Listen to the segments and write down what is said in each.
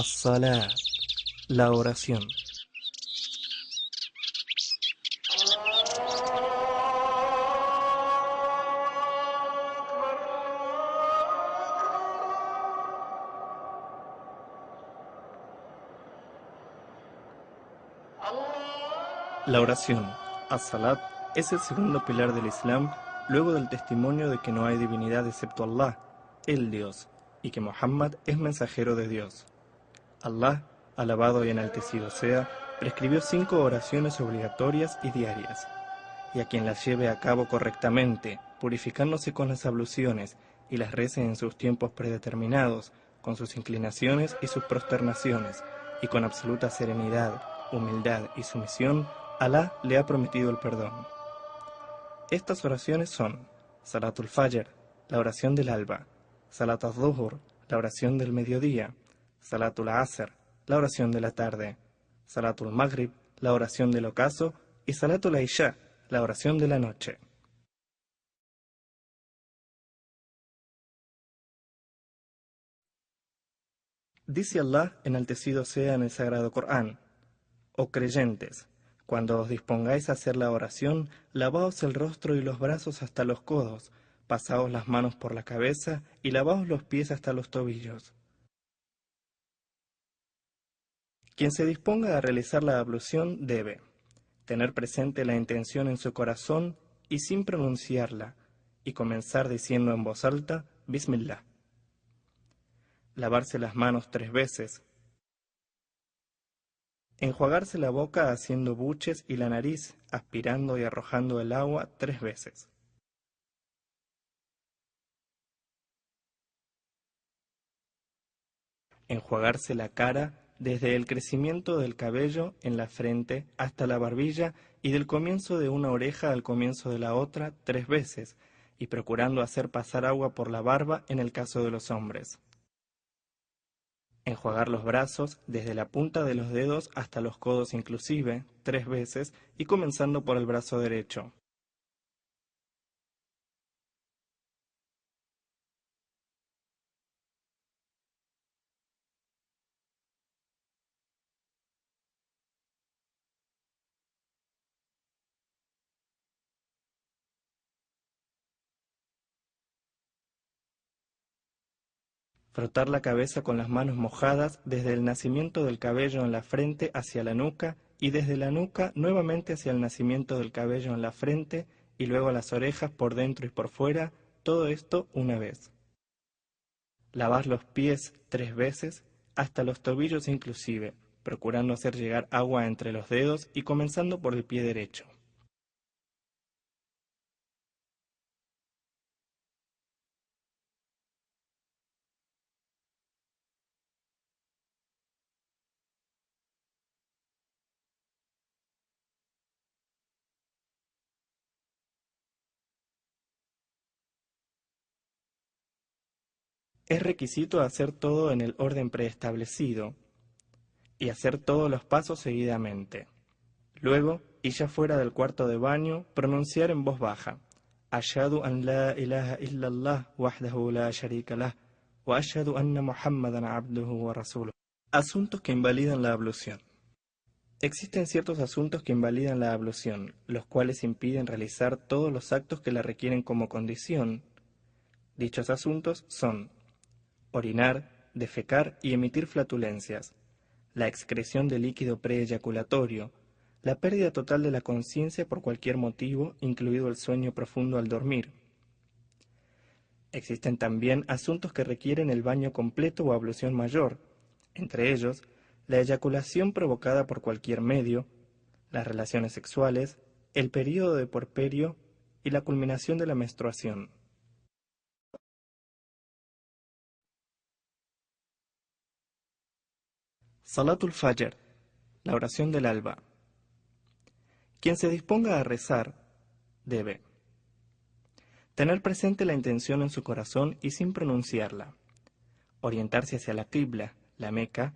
As-Salah, la oración. La oración, as-salat, es el segundo pilar del Islam, luego del testimonio de que no hay divinidad excepto Allah, el Dios, y que Muhammad es mensajero de Dios. Allah, alabado y enaltecido sea, prescribió 5 oraciones obligatorias y diarias, y a quien las lleve a cabo correctamente, purificándose con las abluciones, y las rece en sus tiempos predeterminados, con sus inclinaciones y sus prosternaciones, y con absoluta serenidad, humildad y sumisión, Alá le ha prometido el perdón. Estas oraciones son Salatul Fajr, la oración del alba; Salat al-Zuhur, la oración del mediodía; Salatul Asr, la oración de la tarde; Salatul Maghrib, la oración del ocaso; y Salatul Isha, la oración de la noche. Dice Allah, enaltecido sea en el Sagrado Corán: Oh creyentes, cuando os dispongáis a hacer la oración, lavaos el rostro y los brazos hasta los codos, pasaos las manos por la cabeza y lavaos los pies hasta los tobillos. Quien se disponga a realizar la ablución debe tener presente la intención en su corazón y sin pronunciarla, y comenzar diciendo en voz alta, Bismillah. Lavarse las manos 3 veces. Enjuagarse la boca haciendo buches y la nariz, aspirando y arrojando el agua 3 veces. Enjuagarse la cara desde el crecimiento del cabello en la frente hasta la barbilla y del comienzo de una oreja al comienzo de la otra 3 veces, y procurando hacer pasar agua por la barba en el caso de los hombres. Enjuagar los brazos desde la punta de los dedos hasta los codos inclusive 3 veces, y comenzando por el brazo derecho. Frotar la cabeza con las manos mojadas desde el nacimiento del cabello en la frente hacia la nuca, y desde la nuca nuevamente hacia el nacimiento del cabello en la frente, y luego las orejas por dentro y por fuera, todo esto una vez. Lavar los pies 3 veces, hasta los tobillos inclusive, procurando hacer llegar agua entre los dedos y comenzando por el pie derecho. Es requisito hacer todo en el orden preestablecido y hacer todos los pasos seguidamente. Luego, y ya fuera del cuarto de baño, pronunciar en voz baja: Ashhadu an la ilaha illallah wahdahu la sharika lah, wa ashhadu anna Muhammadan abduhu wa rasuluh. Asuntos que invalidan la ablución. Existen ciertos asuntos que invalidan la ablución, los cuales impiden realizar todos los actos que la requieren como condición. Dichos asuntos son orinar, defecar y emitir flatulencias, la excreción de líquido preeyaculatorio, la pérdida total de la conciencia por cualquier motivo, incluido el sueño profundo al dormir. Existen también asuntos que requieren el baño completo o ablución mayor, entre ellos la eyaculación provocada por cualquier medio, las relaciones sexuales, el período de puerperio y la culminación de la menstruación. Salatul Fajr, la oración del alba. Quien se disponga a rezar debe tener presente la intención en su corazón y sin pronunciarla, orientarse hacia la qibla, la Meca,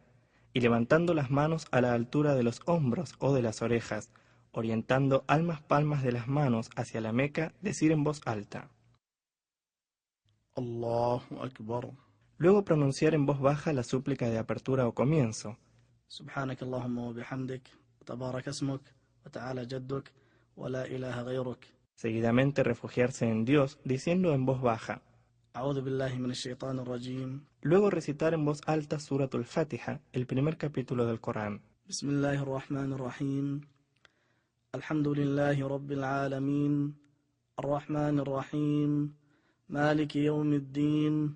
y levantando las manos a la altura de los hombros o de las orejas, orientando ambas palmas de las manos hacia la Meca, decir en voz alta: Allahu Akbar. Luego pronunciar en voz baja la súplica de apertura o comienzo. سبحانك اللهم وبحمدك وتبارك اسمك وتعالى جدك ولا إله غيرك. Seguidamente refugiarse en Dios diciendo en voz baja. أعوذ بالله من الشيطان الرجيم. Luego recitar en voz alta Suratul Fatiha, el primer capítulo del Corán. بسم الله الرحمن الرحيم. الحمد لله رب العالمين الرحمن الرحيم مالك يوم الدين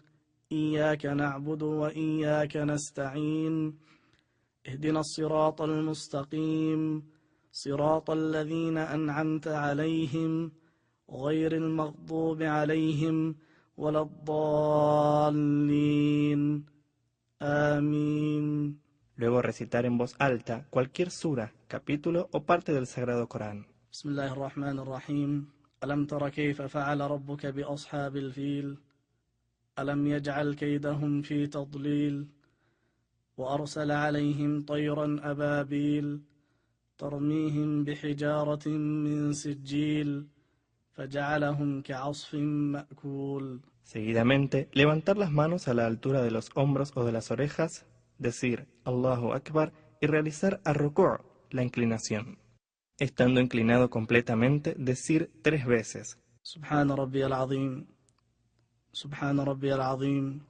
إياك نعبد وإياك نستعين اهدنا الصراط المستقيم صراط الذين أنعمت عليهم غير المغضوب عليهم ولا الضالين آمين. Luego recitar en voz alta cualquier sura, capítulo o parte del Sagrado Corán. بسم الله الرحمن الرحيم. ألم تر كيف فعل ربك بأصحاب الفيل ألم يجعل كيدهم في تضليل وأرسل عليهم طيرا أبابيل ترميهم بحجارة من سجيل فجعلهم كعصف مأكول. Seguidamente, levantar las manos a la altura de los hombros o de las orejas, decir Allahu Akbar y realizar ar-ruku', la inclinación. Estando inclinado completamente, decir 3 veces. سبحان ربي العظيم سبحان ربي العظيم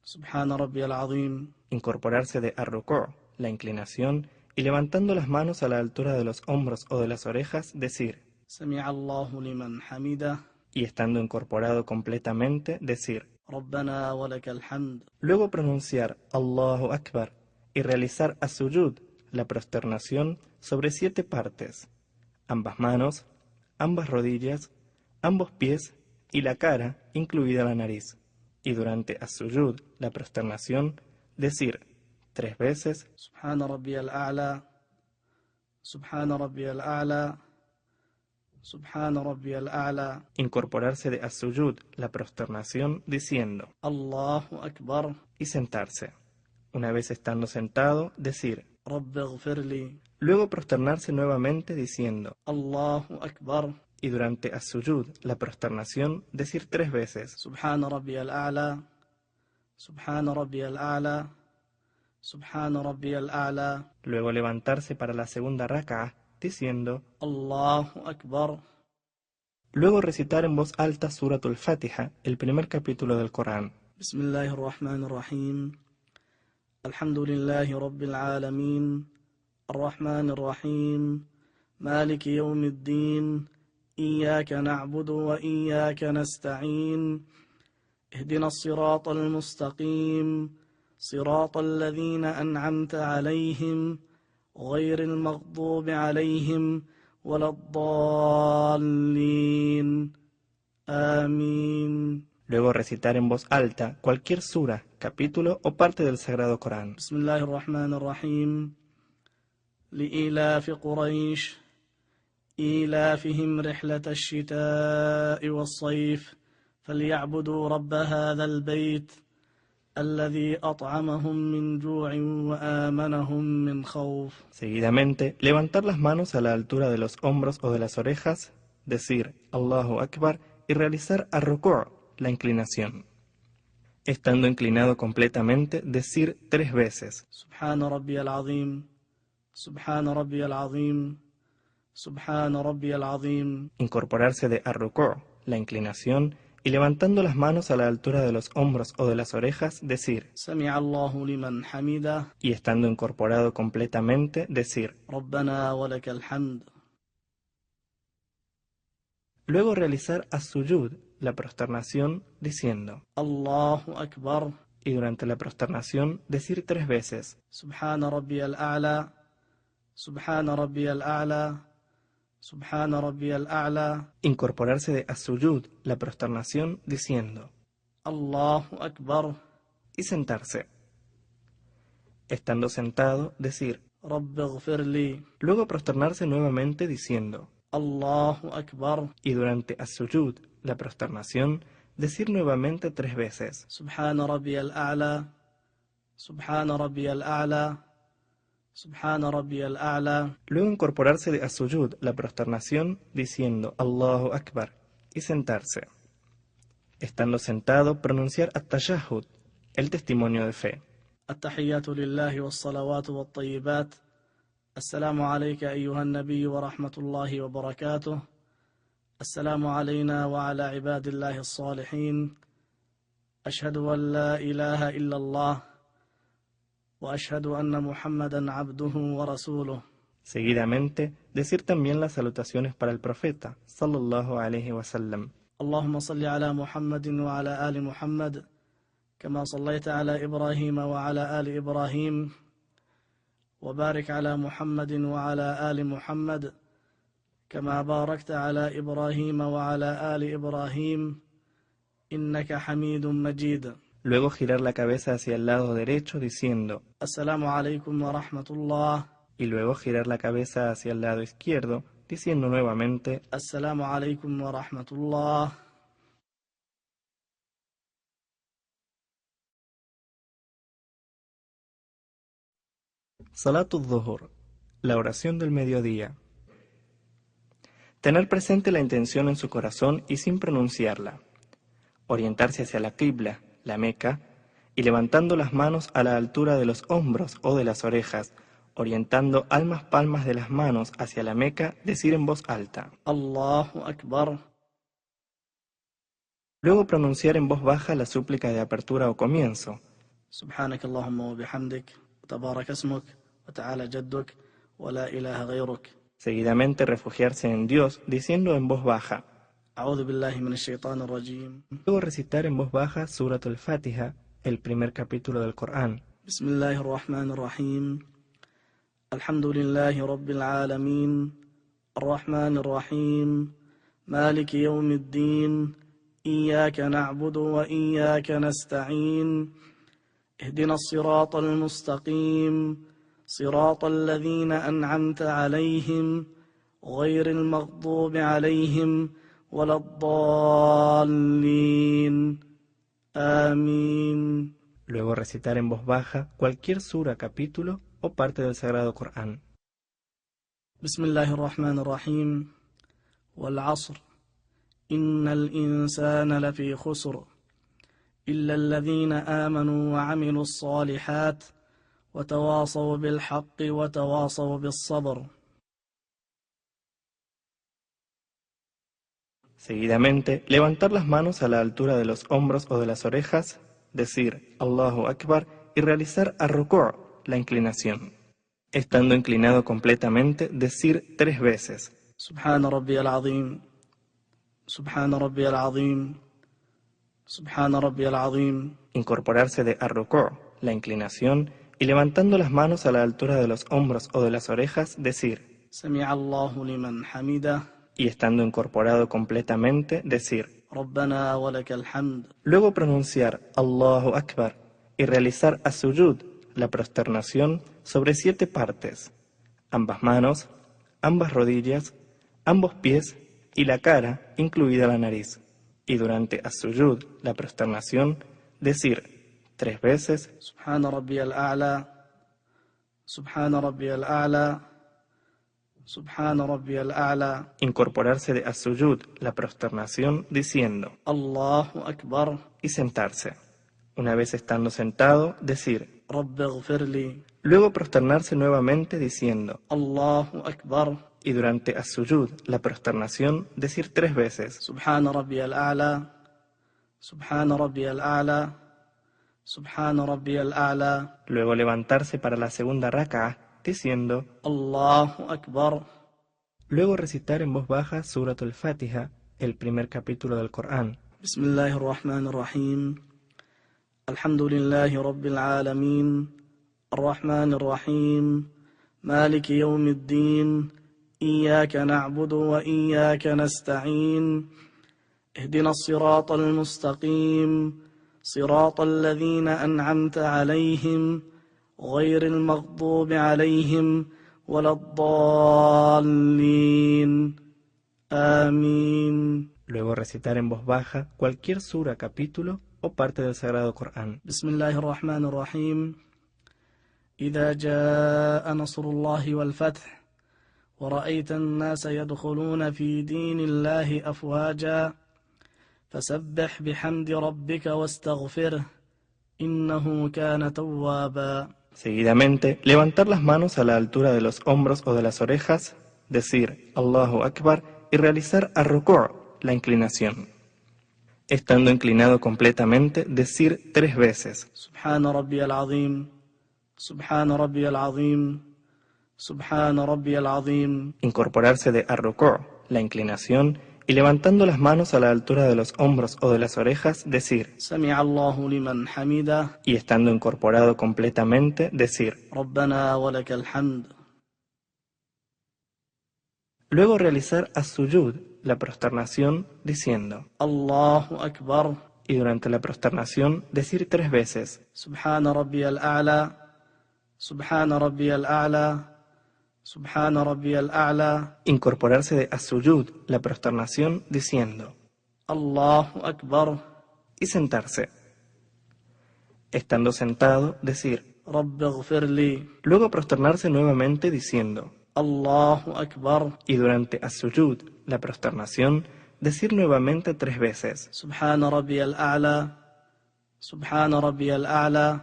سبحان ربي العظيم. Incorporarse de ar-ruku', la inclinación, y levantando las manos a la altura de los hombros o de las orejas, decir. سمع الله لمن حمده. Y estando incorporado completamente, decir. ربنا ولك الحمد. Luego pronunciar Allahu Akbar y realizar as-sujud, la prosternación, sobre 7 partes, ambas manos, ambas rodillas, ambos pies y la cara, incluida la nariz. Y durante as-sujud, la prosternación, decir 3 veces سبحان ربي الأعلى سبحان ربي الأعلى سبحان ربي الأعلى. Incorporarse de as-sujud, la prosternación, diciendo الله أكبر. y sentarse. Una vez estando sentado, decir. رب اغفر لي. Luego prosternarse nuevamente diciendo الله أكبر. y durante as-sujud, la prosternación, decir 3 veces سبحان ربي الأعلى سبحان ربي الأعلى سبحان ربي الأعلى. Luego levantarse para la segunda rak'ah diciendo الله أكبر. Luego recitar en voz alta Suratul Fatiha, el primer capítulo del Corán. بسم الله الرحمن الرحيم. الحمد لله رب العالمين الرحمن الرحيم مالك يوم الدين إياك نعبد وإياك نستعين اهدنا الصراط المستقيم صراط الذين أنعمت عليهم غير المغضوب عليهم ولا الضالين آمين. Luego recitar en voz alta cualquier sura, capítulo o parte del Sagrado Corán. بسم الله الرحمن الرحيم. لإيلاف قريش إيلافهم رحلة الشتاء والصيف فليعبدوا رب هذا البيت الذي أطعمهم من جوع وآمنهم من خوف. Seguidamente, levantar las manos a la altura de los hombros o de las orejas, decir Allahu Akbar y realizar ar-ruku', la inclinación. Estando inclinado completamente, decir 3 veces سبحان ربي العظيم سبحان ربي العظيم سبحان ربي العظيم. Incorporarse de ar-ruku', la inclinación, y levantando las manos a la altura de los hombros o de las orejas, decir سمع الله لمن حمده. y estando incorporado completamente, decir. ربنا ولك الحمد. Luego realizar as-sujud, la prosternación, diciendo الله أكبر. y durante la prosternación decir 3 veces سبحان ربي الأعلى سبحان ربي الأعلى سبحان ربي الأعلى. incorporarse de as-sujud, la prosternación, diciendo الله أكبر. y sentarse. Estando sentado, decir رب اغفر لي. luego prosternarse nuevamente diciendo الله أكبر. y durante as-sujud, la prosternación, decir nuevamente 3 veces سبحان ربي الأعلى سبحان ربي الأعلى سبحان ربي الأعلى. Luego incorporarse de as-sujud, la prosternación, diciendo Allahu Akbar y sentarse. Estando sentado, pronunciar at-tashahhud, el testimonio de fe. التحيات لله والصلوات والطيبات. السلام عليك أيها النبي ورحمة الله وبركاته. السلام علينا وعلى عباد الله الصالحين. أشهد أن لا إله إلا الله وأشهد أن محمدا عبده ورسوله. Seguidamente, decir también las salutaciones para el profeta, sallallahu alaihi wasallam. اللهم صل على محمد وعلى آل محمد كما صليت على إبراهيم وعلى آل إبراهيم وبارك على محمد وعلى آل محمد كما باركت على إبراهيم وعلى آل إبراهيم إنك حميد مجيد. Luego girar la cabeza hacia el lado derecho diciendo السلام عليكم ورحمة الله. y luego girar la cabeza hacia el lado izquierdo diciendo nuevamente السلام عليكم ورحمة الله. Salatul Dhuhr, la oración del mediodía. Tener presente la intención en su corazón y sin pronunciarla. Orientarse hacia la Qibla, la Meca, y levantando las manos a la altura de los hombros o de las orejas, orientando ambas palmas de las manos hacia la Meca, decir en voz alta. Allahu Akbar. Luego pronunciar en voz baja la súplica de apertura o comienzo. سبحانك اللهم وبحمدك وتبارك اسمك وتعالى جدك ولا إله غيرك. Seguidamente refugiarse en Dios diciendo en voz baja. أعوذ بالله من الشيطان الرجيم. Luego recitar en voz baja Surat al-Fatiha, el primer capítulo del Corán. بسم الله الرحمن الرحيم. الحمد لله رب العالمين الرحمن الرحيم مالك يوم الدين إياك نعبد وإياك نستعين اهدنا الصراط المستقيم صراط الذين أنعمت عليهم غير المغضوب عليهم ولا الضالين آمين. Luego recitar en voz baja cualquier sura, capítulo o parte del Sagrado Corán. بسم الله الرحمن الرحيم والعصر إن الإنسان لفي خسر إلا الذين آمنوا وعملوا الصالحات وتواصوا بالحق وتواصوا بالصبر. Seguidamente, levantar las manos a la altura de los hombros o de las orejas, decir Allahu Akbar y realizar ar-ruku', la inclinación. Estando inclinado completamente, decir 3 veces. سبحان ربي العظيم سبحان ربي العظيم سبحان ربي العظيم. Incorporarse de ar-ruku', la inclinación, y levantando las manos a la altura de los hombros o de las orejas, decir سمع الله لمن حمده. y estando incorporado completamente, decir ربنا ولك الحمد. Luego pronunciar Allahu Akbar y realizar as-sujud, la prosternación, sobre 7 partes, ambas manos, ambas rodillas, ambos pies y la cara, incluida la nariz. Y durante as-sujud, la prosternación, decir 3 veces سبحان ربي الأعلى سبحان ربي الأعلى سبحان ربي الأعلى. incorporarse de as-sujud, la prosternación, diciendo الله أكبر. y sentarse. Una vez estando sentado, decir رب اغفر لي. luego prosternarse nuevamente diciendo الله أكبر. y durante as-sujud, la prosternación, decir 3 veces سبحان ربي الأعلى سبحان ربي الأعلى سبحان ربي الأعلى. luego levantarse para la segunda rak'ah diciendo الله أكبر. luego recitar en voz baja Surat al-Fatiha, el primer capítulo del Corán. بسم الله الرحمن الرحيم الحمد لله رب العالمين الرحمن الرحيم مالك يوم الدين إياك نعبد وإياك نستعين اهدنا الصراط المستقيم صراط الذين أنعمت عليهم غير المغضوب عليهم ولا الضالين آمين. Luego recitar en voz baja cualquier sura, capítulo o parte del Sagrado Corán. بسم الله الرحمن الرحيم إذا جاء نصر الله والفتح ورأيت الناس يدخلون في دين الله أفواجا فسبح بحمد ربك واستغفره إنه كان توابا. Seguidamente, levantar las manos a la altura de los hombros o de las orejas, decir Allahu Akbar y realizar ar-ruku', la inclinación. Estando inclinado completamente, decir 3 veces سبحان ربي العظيم سبحان ربي العظيم سبحان ربي العظيم. incorporarse de ar-ruku', la inclinación, y levantando las manos a la altura de los hombros o de las orejas, decir, سمع الله لمن حمده. y estando incorporado completamente, decir. ربنا ولك الحمد. Luego realizar as-sujud, la prosternación, diciendo, الله أكبر. y durante la prosternación decir 3 veces, سبحان ربي الأعلى سبحان ربي الأعلى سبحان ربي الأعلى. incorporarse de as-sujud, la prosternación, diciendo, الله أكبر. y sentarse. Estando sentado, decir, رب اغفر لي. luego prosternarse nuevamente diciendo, الله أكبر. y durante as-sujud, la prosternación, decir nuevamente 3 veces, سبحان ربي الأعلى سبحان ربي الأعلى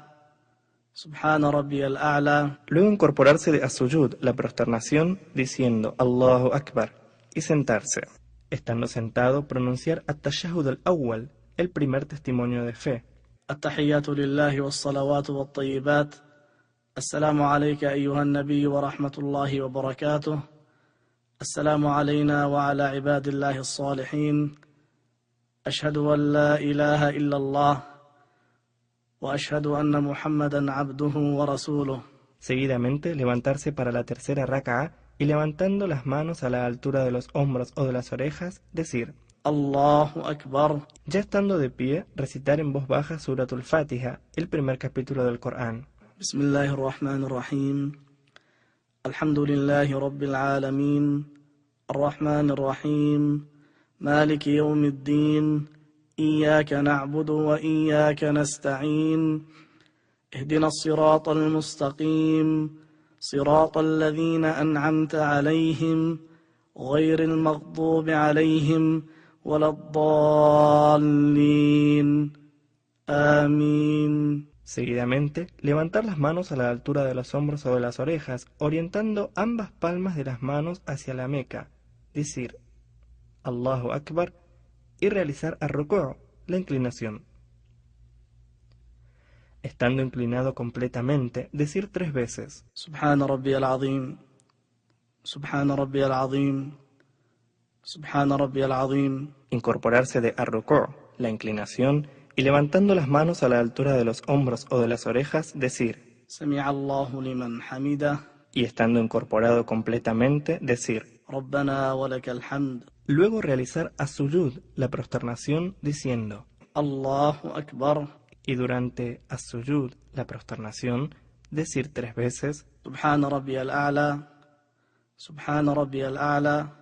سبحان ربي الأعلى. luego incorporarse de as-sujud, la prosternación, diciendo Allahu Akbar, y sentarse. Estando sentado, pronunciar at-tashahhud al-awwal, el primer testimonio de fe. التحيات لله والصلوات والطيبات. السلام عليك أيها النبي ورحمة الله وبركاته. السلام علينا وعلى عباد الله الصالحين. أشهد أن لا إله إلا الله وأشهد أن محمدا عبده ورسوله. Seguidamente, levantarse para la tercera raka'a y levantando las manos a la altura de los hombros o de las orejas, decir, Allahu Akbar. Ya estando de pie, recitar en voz baja Suratul Fatiha, el primer capítulo del Corán. Bismillahir Rahmanir Rahim. Alhamdulillahi Rabbil Alamin. Ar-Rahmanir Rahim. Maliki Yawmiddin. إياك نعبد وإياك نستعين اهدنا الصراط المستقيم صراط الذين أنعمت عليهم غير المغضوب عليهم ولا الضالين آمين. Seguidamente, levantar las manos a la altura de los hombros o de las orejas, orientando ambas palmas de las manos hacia la Meca, decir Allahu Akbar, y realizar ar-ruku', la inclinación. Estando inclinado completamente, decir 3 veces Subhana Rabbiyal Azim, Subhana Rabbiyal Azim, Subhana Rabbiyal Azim. Incorporarse de ar-ruku', la inclinación, y levantando las manos a la altura de los hombros o de las orejas, decir Sami'a Allahu liman hamidah. Y estando incorporado completamente, decir Rabbana walakal hamd. Luego realizar as-sujud, la prosternación, diciendo Allahu Akbar. Y durante as-sujud, la prosternación, decir 3 veces Subhana Rabbiyal A'la, Subhana Rabbiyal A'la,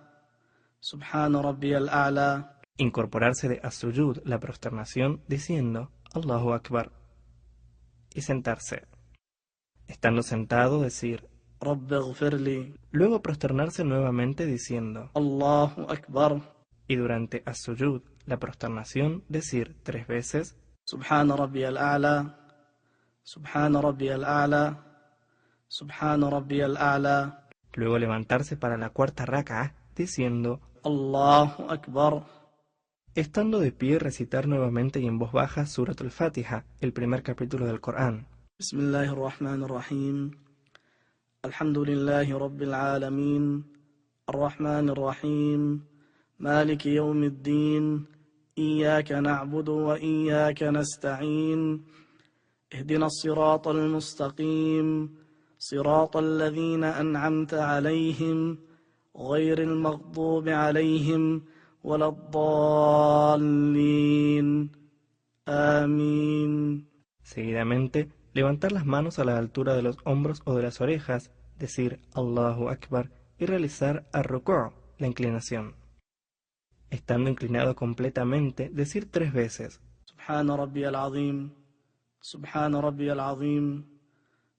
Subhana Rabbiyal A'la. Incorporarse de as-sujud, la prosternación, diciendo Allahu Akbar, y sentarse. Estando sentado, decir Rabbi ighfirli. Luego prosternarse nuevamente diciendo Allahu Akbar. Y durante as-sujud, la prosternación, decir 3 veces Subhana Rabbiyal A'la, Subhana Rabbiyal A'la, Subhana Rabbiyal A'la. Luego levantarse para la cuarta raka'a, diciendo Allahu Akbar. Estando de pie, recitar nuevamente y en voz baja Suratul Fatiha, el primer capítulo del Corán. Bismillahir Rahmanir Rahim. Alhamdulillahi Rabbil Alamin. Ar-Rahmanir Rahim. Maliki Yawmiddin. إياك نعبد وإياك نستعين اهدنا الصراط المستقيم صراط الذين أنعمت عليهم غير المغضوب عليهم ولا الضالين آمين. Seguidamente, levantar las manos a la altura de los hombros o de las orejas, decir Allahu Akbar y realizar ar-ruku', la inclinación. Estando inclinado completamente, decir 3 veces Subhana Rabbiyal Azim, Subhana Rabbiyal Azim,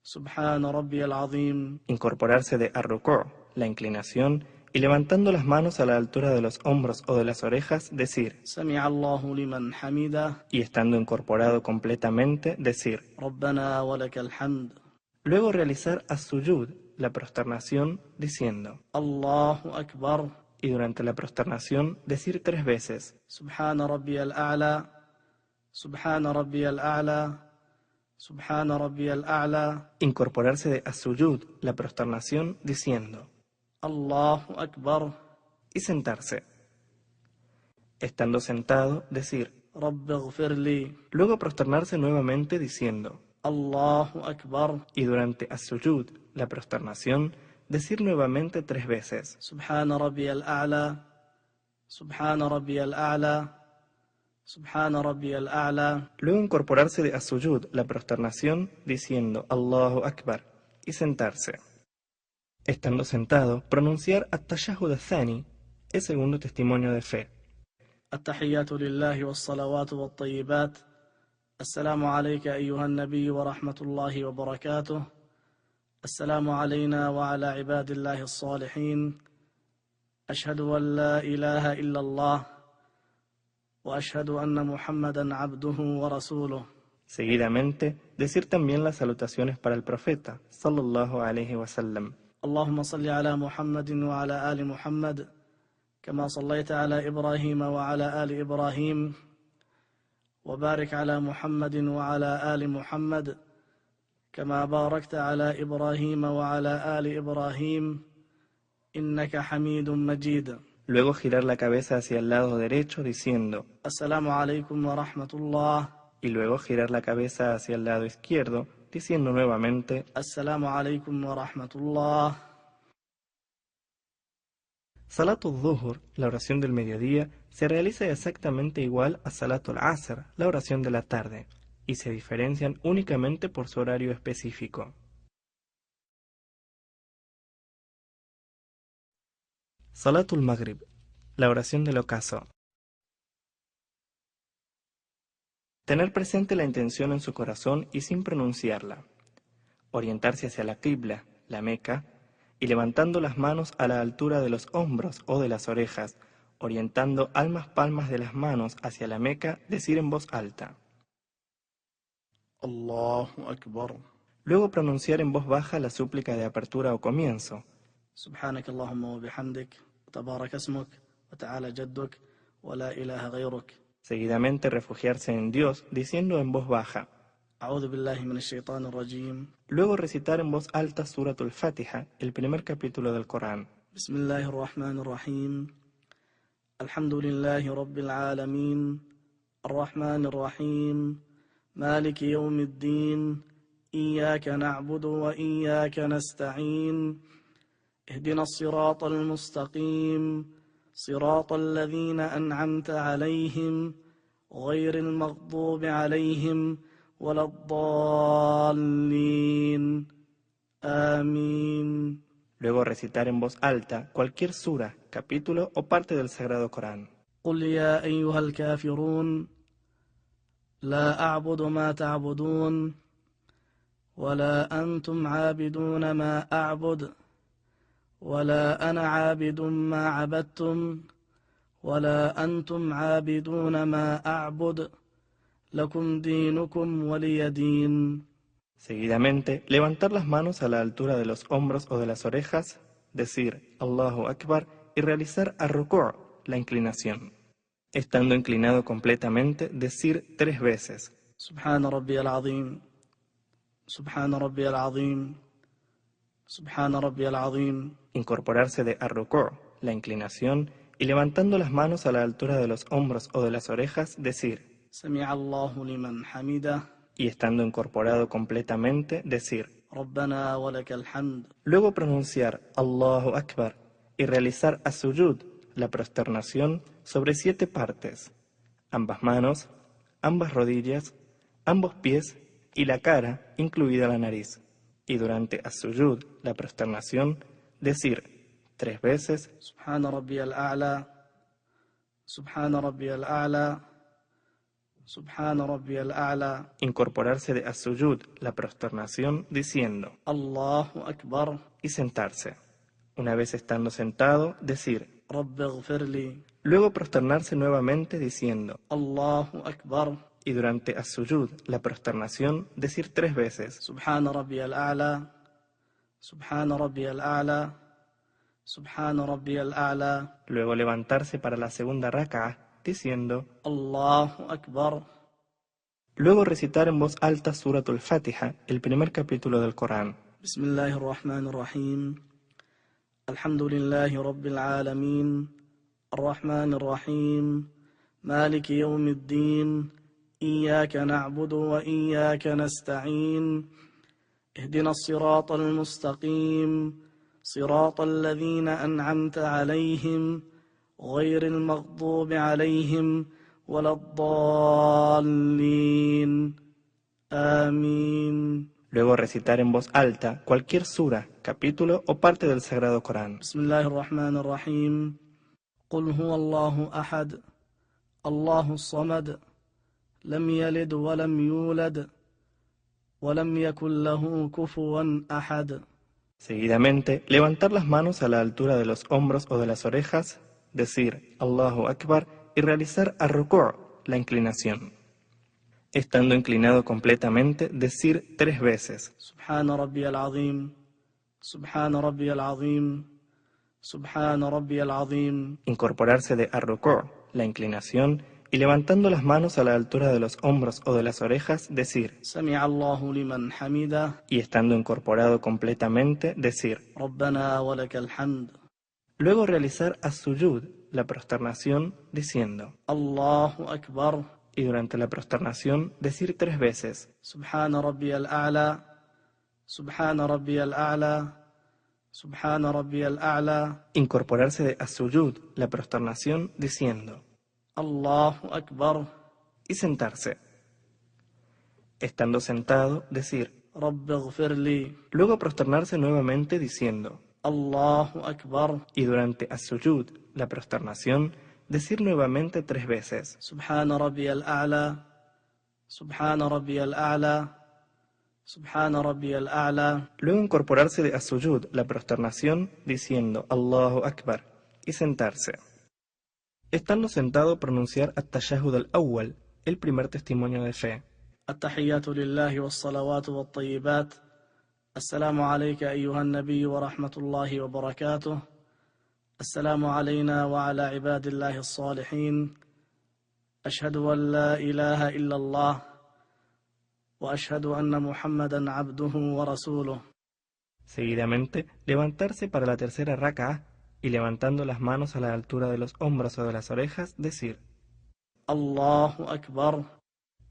Subhana Rabbiyal Azim. Incorporarse de ar-ruku', la inclinación, y levantando las manos a la altura de los hombros o de las orejas, decir, سمع الله لمن حمده y estando incorporado completamente, decir. ربنا ولك الحمد. Luego realizar as-sujud, la prosternación, diciendo, الله أكبر. y durante la prosternación decir 3 veces, سبحان ربي الأعلى سبحان ربي الأعلى سبحان ربي الأعلى. incorporarse de as-sujud, la prosternación, diciendo, الله أكبر. y sentarse. Estando sentado, decir, رب اغفر لي. luego prosternarse nuevamente diciendo, الله أكبر. y durante as-sujud, la prosternación, decir nuevamente 3 veces, سبحان ربي الأعلى سبحان ربي الأعلى سبحان ربي الأعلى. luego incorporarse de as-sujud, la prosternación, diciendo, Allahu Akbar, y sentarse. Estando sentado, pronunciar at-tashahhud ath-thani, el segundo testimonio de fe. التحيات لله والصلوات والطيبات. السلام عليك أيها النبي ورحمة الله وبركاته. السلام علينا وعلى عباد الله الصالحين. أشهد أن لا إله إلا الله وأشهد أن محمدا عبده ورسوله. Seguidamente, decir también las salutaciones para el profeta, sallallahu alaihi wasallam. اللهم صل على محمد وعلى آل محمد كما صليت على إبراهيم وعلى آل إبراهيم وبارك على محمد وعلى آل محمد كما باركت على إبراهيم وعلى آل إبراهيم إنك حميد مجيد. Luego girar la cabeza hacia el lado derecho diciendo, السلام عليكم ورحمة الله. y luego girar la cabeza hacia el lado izquierdo diciendo nuevamente, السلام عليكم ورحمة الله. Salatul Dhuhr, la oración del mediodía, se realiza exactamente igual a Salatul Asr, la oración de la tarde, y se diferencian únicamente por su horario específico. Salatul Maghrib, la oración del ocaso. Tener presente la intención en su corazón y sin pronunciarla. Orientarse hacia la Qibla, la Meca, y levantando las manos a la altura de los hombros o de las orejas, orientando ambas palmas de las manos hacia la Meca, decir en voz alta. الله أكبر. Luego pronunciar en voz baja la súplica de apertura o comienzo. سبحانك اللهم وبحمدك وتبارك اسمك وتعالى جدك ولا إله غيرك. Seguidamente refugiarse en Dios diciendo en voz baja. أعوذ بالله من الشيطان الرجيم. Luego recitar en voz alta Suratul Fatiha, el primer capítulo del Corán. بسم الله الرحمن الرحيم. الحمد لله رب العالمين الرحمن الرحيم مالك يوم الدين إياك نعبد وإياك نستعين اهدنا الصراط المستقيم صراط الذين أنعمت عليهم غير المغضوب عليهم ولا الضالين آمين. Luego recitar en voz alta cualquier sura, capítulo o parte del Sagrado Corán. قل يا أيها الكافرون لا أعبد ما تعبدون ولا أنتم عابدون ما أعبد ولا أنا عابد ما عبدتم ولا أنتم عابدون ما أعبد لكم دينكم ولي دين. Seguidamente, levantar las manos a la altura de los hombros o de las orejas, decir Allahu Akbar y realizar ar-ruku', la inclinación. Estando inclinado completamente, decir 3 veces. سبحان ربي العظيم سبحان ربي العظيم سبحان ربي العظيم. Incorporarse de ar-ruku', la inclinación, y levantando las manos a la altura de los hombros o de las orejas, decir. سمع الله لمن حمده. Y estando incorporado completamente, decir. ربنا ولك الحمد. Luego pronunciar Allahu Akbar y realizar as-sujud, la prosternación, sobre 7 partes, ambas manos, ambas rodillas, ambos pies y la cara, incluida la nariz. Y durante as-sujud, la prosternación, decir 3 veces سبحان ربي الأعلى سبحان ربي الأعلى سبحان ربي الأعلى. incorporarse de as-sujud, la prosternación, diciendo الله أكبر. y sentarse. Una vez estando sentado, decir. رب اغفر لي. Luego prosternarse nuevamente diciendo. الله أكبر. Y durante as-sujud, la prosternación, decir 3 veces. سبحان ربي الأعلى. سبحان ربي الأعلى. سبحان ربي الأعلى. Luego levantarse para la segunda rak'ah, diciendo. الله أكبر. Luego recitar en voz alta Suratul Fatiha, el primer capítulo del Corán. بسم الله الرحمن الرحيم. الحمد لله رب العالمين الرحمن الرحيم مالك يوم الدين إياك نعبد وإياك نستعين اهدنا الصراط المستقيم صراط الذين أنعمت عليهم غير المغضوب عليهم ولا الضالين آمين. Luego recitar en voz alta cualquier sura, capítulo o parte del Sagrado Corán. بسم الله الرحمن الرحيم قل هو الله أحد الله الصمد لم يلد ولم يولد ولم يكن له كفوا أحد. Seguidamente, levantar las manos a la altura de los hombros o de las orejas, decir Allahu Akbar y realizar ar-ruku', la inclinación. Estando inclinado completamente, decir 3 veces. سبحان ربي العظيم سبحان ربي العظيم سبحان ربي العظيم. Incorporarse de ar-ruku', la inclinación, y levantando las manos a la altura de los hombros o de las orejas, decir. سمع الله لمن حمده. Y estando incorporado completamente, decir. ربنا ولك الحمد. Luego realizar as-sujud, la prosternación, diciendo. الله أكبر. Y durante la prosternación, decir 3 veces. سبحان ربي الأعلى سبحان ربي الأعلى سبحان ربي الأعلى. Incorporarse de as-sujud, la prosternación, diciendo. الله أكبر. Y sentarse. Estando sentado, decir. رب اغفر لي. Luego prosternarse nuevamente diciendo. الله أكبر. Y durante as-sujud, la prosternación, decir nuevamente 3 veces. سبحان ربي الأعلى سبحان ربي الأعلى سبحان ربي الأعلى. Luego incorporarse de as-sujud, la prosternación, diciendo Allahu Akbar, y sentarse. Estando sentado, pronunciar at-tashahhud al-awwal, el primer testimonio de fe. التحيات لله والصلوات والطيبات. السلام عليك أيها النبي ورحمة الله وبركاته. السلام علينا وعلى عباد الله الصالحين. أشهد أن لا إله إلا الله وأشهد أن محمدا عبده ورسوله. Seguidamente, levantarse para la tercera rak'ah y levantando las manos a la altura de los hombros o de las orejas, decir. Allahu Akbar.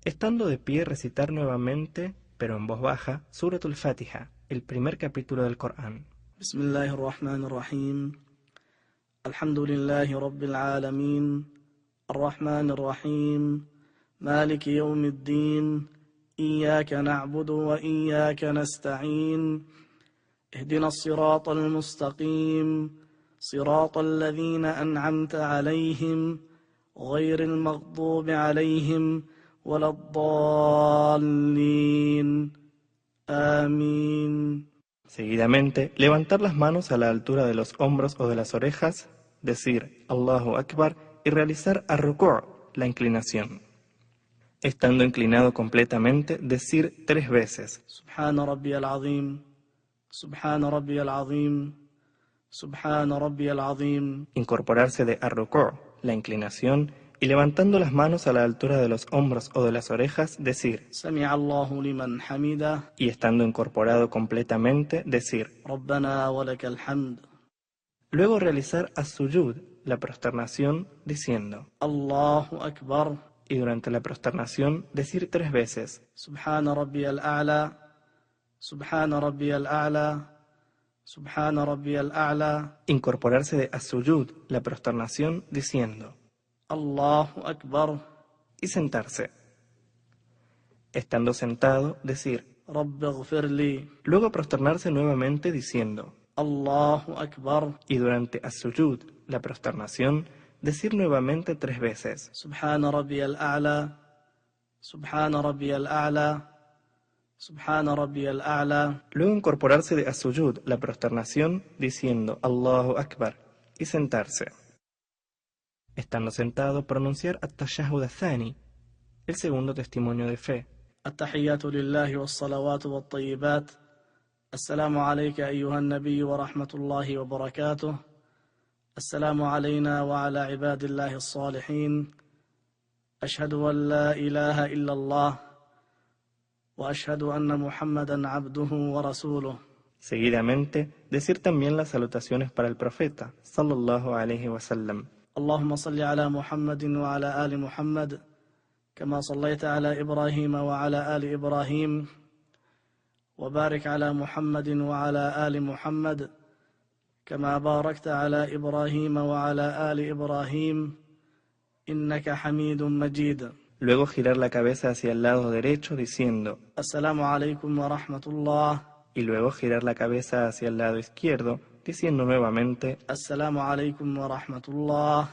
Estando de pie, recitar nuevamente, pero en voz baja, Suratul Fatiha, el primer capítulo del Corán. Bismillahirrahmanirrahim. Alhamdulillahi Rabbil Alamin. Ar-Rahmanir-Rahim. Maliki Yawmiddin. Iyaka na'budu wa iyaka nasta'in. اهدنا الصراط المستقيم صراط الذين أنعمت عليهم غير المغضوب عليهم ولا الضالين آمين. Seguidamente, levantar las manos a la altura de los hombros o de las orejas, decir Allahu Akbar y realizar ar-ruku', la inclinación. Estando inclinado completamente, decir 3 veces. سبحان ربي العظيم سبحان ربي العظيم سبحان ربي العظيم. Incorporarse de ar-ruku', la inclinación, y levantando las manos a la altura de los hombros o de las orejas, decir. سمع الله لمن حمده. Y estando incorporado completamente, decir. ربنا ولك الحمد. Luego realizar as-sujud, la prosternación, diciendo. Allahu Akbar. Y durante la prosternación, decir 3 veces. سبحان ربي الأعلى سبحان ربي الأعلى سبحان ربي الأعلى. Incorporarse de as-sujud, la prosternación, diciendo. Allahu Akbar. Y sentarse. Estando sentado, decir. رب اغفر لي. Luego prosternarse nuevamente diciendo. Allahu Akbar. Y durante as-sujud, la prosternación, decir nuevamente 3 veces. سبحان ربي الأعلى سبحان ربي الأعلى سبحان ربي الأعلى. Luego incorporarse de as-sujud, la prosternación, diciendo Allahu Akbar, y sentarse. Estando sentado, pronunciar at-tashahhud ath-thani, el segundo testimonio de fe. التحيات لله والصلوات والطيبات. السلام عليك أيها النبي ورحمة الله وبركاته. السلام علينا وعلى عباد الله الصالحين. أشهد أن لا إله إلا الله وأشهد أن محمدا عبده ورسوله. Seguidamente, decir también las salutaciones para el profeta, sallallahu alaihi wasallam. اللهم صل على محمد وعلى آل محمد كما صليت على إبراهيم وعلى آل إبراهيم وبارك على محمد وعلى آل محمد كما باركت على إبراهيم وعلى آل إبراهيم إنك حميد مجيد. Luego girar la cabeza hacia el lado derecho diciendo السلام عليكم ورحمة الله. y luego girar la cabeza hacia el lado izquierdo diciendo nuevamente السلام عليكم ورحمة الله.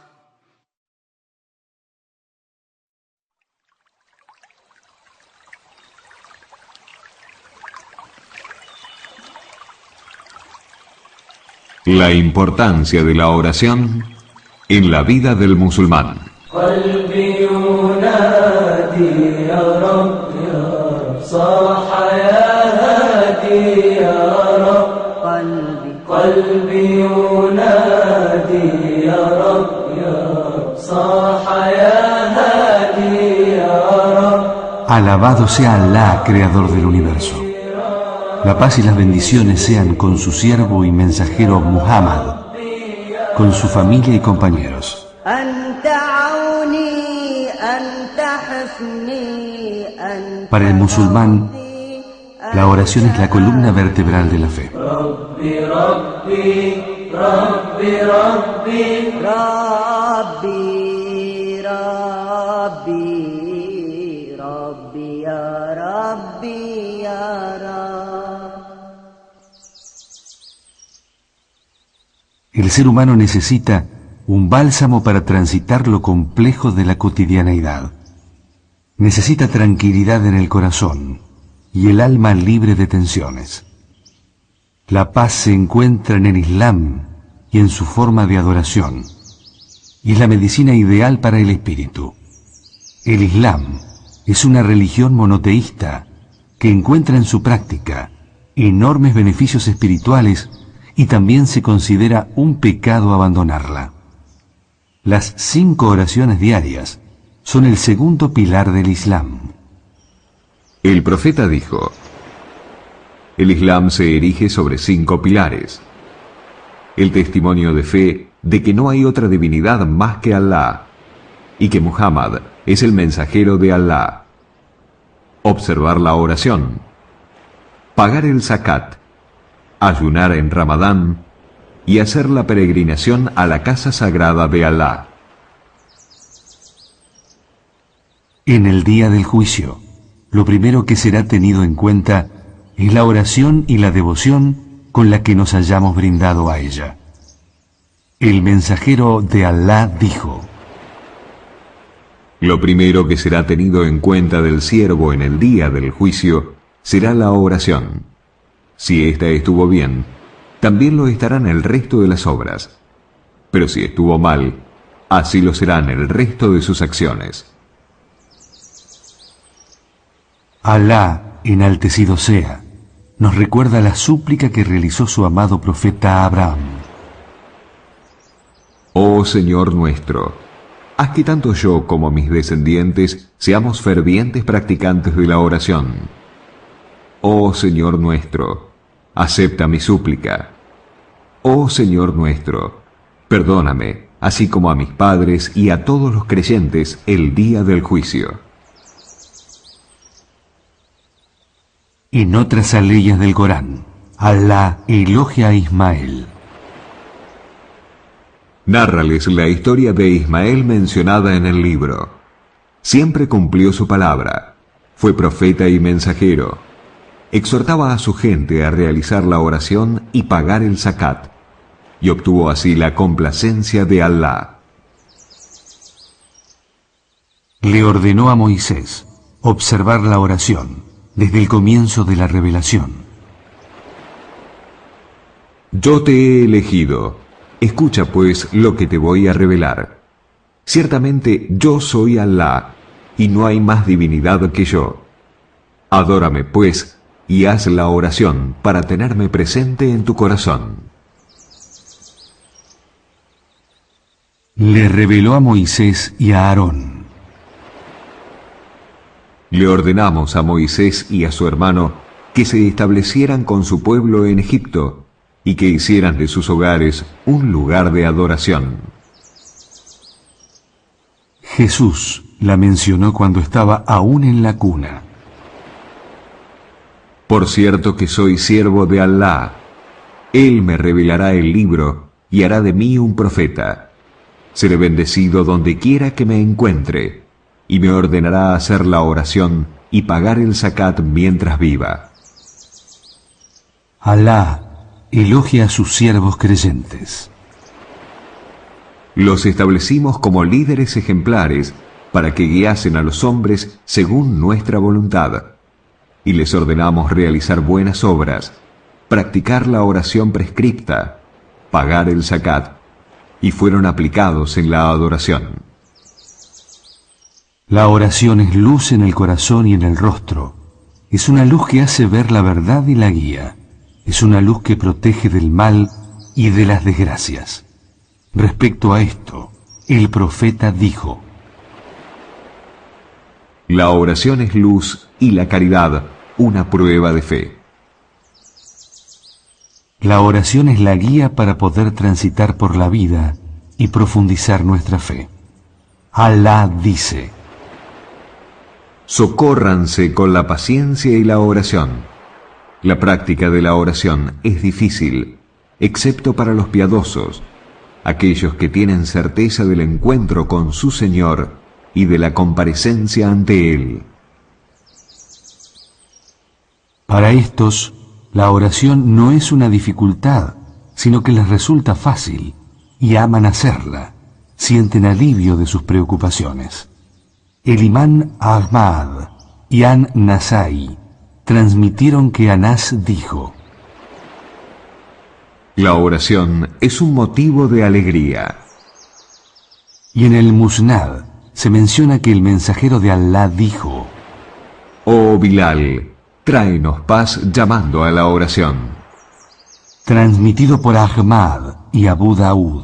La importancia de la oración en la vida del musulmán. Alabado sea Allah, creador del universo. La paz y las bendiciones sean con su siervo y mensajero Muhammad, con su familia y compañeros. Para el musulmán, la oración es la columna vertebral de la fe. El ser humano necesita un bálsamo para transitar lo complejo de la cotidianeidad. Necesita tranquilidad en el corazón y el alma libre de tensiones. La paz se encuentra en el Islam y en su forma de adoración, y es la medicina ideal para el espíritu. El Islam es una religión monoteísta que encuentra en su práctica enormes beneficios espirituales y también se considera un pecado abandonarla. Las 5 oraciones diarias son el segundo pilar del Islam. El profeta dijo: el Islam se erige sobre 5 pilares. El testimonio de fe de que no hay otra divinidad más que Allah y que Muhammad es el mensajero de Allah. Observar la oración. Pagar el zakat. Ayunar en Ramadán y hacer la peregrinación a la casa sagrada de Allah. En el día del juicio, lo primero que será tenido en cuenta es la oración y la devoción con la que nos hayamos brindado a ella. El mensajero de Allah dijo: lo primero que será tenido en cuenta del siervo en el día del juicio será la oración. Si ésta estuvo bien, también lo estarán el resto de las obras. Pero si estuvo mal, así lo serán el resto de sus acciones. Alá, enaltecido sea, nos recuerda la súplica que realizó su amado profeta Abraham. Oh Señor nuestro, haz que tanto yo como mis descendientes seamos fervientes practicantes de la oración. Oh Señor nuestro, acepta mi súplica. Oh Señor nuestro, perdóname, así como a mis padres y a todos los creyentes el día del juicio. En otras aleyas del Corán, Alá elogia a Ismael. Nárrales la historia de Ismael mencionada en el libro. Siempre cumplió su palabra, fue profeta y mensajero. Exhortaba a su gente a realizar la oración y pagar el zakat, y obtuvo así la complacencia de Allah. Le ordenó a Moisés observar la oración desde el comienzo de la revelación. Yo te he elegido. Escucha pues lo que te voy a revelar. Ciertamente yo soy Alá, y no hay más divinidad que yo. Adórame pues, y haz la oración para tenerme presente en tu corazón. Le reveló a Moisés y a Aarón. Le ordenamos a Moisés y a su hermano que se establecieran con su pueblo en Egipto y que hicieran de sus hogares un lugar de adoración. Jesús la mencionó cuando estaba aún en la cuna. Por cierto que soy siervo de Alá. Él me revelará el libro y hará de mí un profeta. Seré bendecido donde quiera que me encuentre, y me ordenará hacer la oración y pagar el zakat mientras viva. Alá elogia a sus siervos creyentes. Los establecimos como líderes ejemplares para que guiasen a los hombres según nuestra voluntad, y les ordenamos realizar buenas obras, practicar la oración prescripta, pagar el zakat, y fueron aplicados en la adoración. La oración es luz en el corazón y en el rostro. Es una luz que hace ver la verdad y la guía. Es una luz que protege del mal y de las desgracias. Respecto a esto, el profeta dijo: La oración es luz y la caridad una prueba de fe. La oración es la guía para poder transitar por la vida y profundizar nuestra fe. Alá dice: Socórranse con la paciencia y la oración. La práctica de la oración es difícil, excepto para los piadosos, aquellos que tienen certeza del encuentro con su Señor y de la comparecencia ante Él. Para estos, la oración no es una dificultad, sino que les resulta fácil, y aman hacerla, sienten alivio de sus preocupaciones. El imán Ahmad y An-Nasai transmitieron que Anás dijo: La oración es un motivo de alegría. Y en el Musnad se menciona que el mensajero de Alá dijo: Oh Bilal, tráenos paz llamando a la oración. Transmitido por Ahmad y Abu Daud.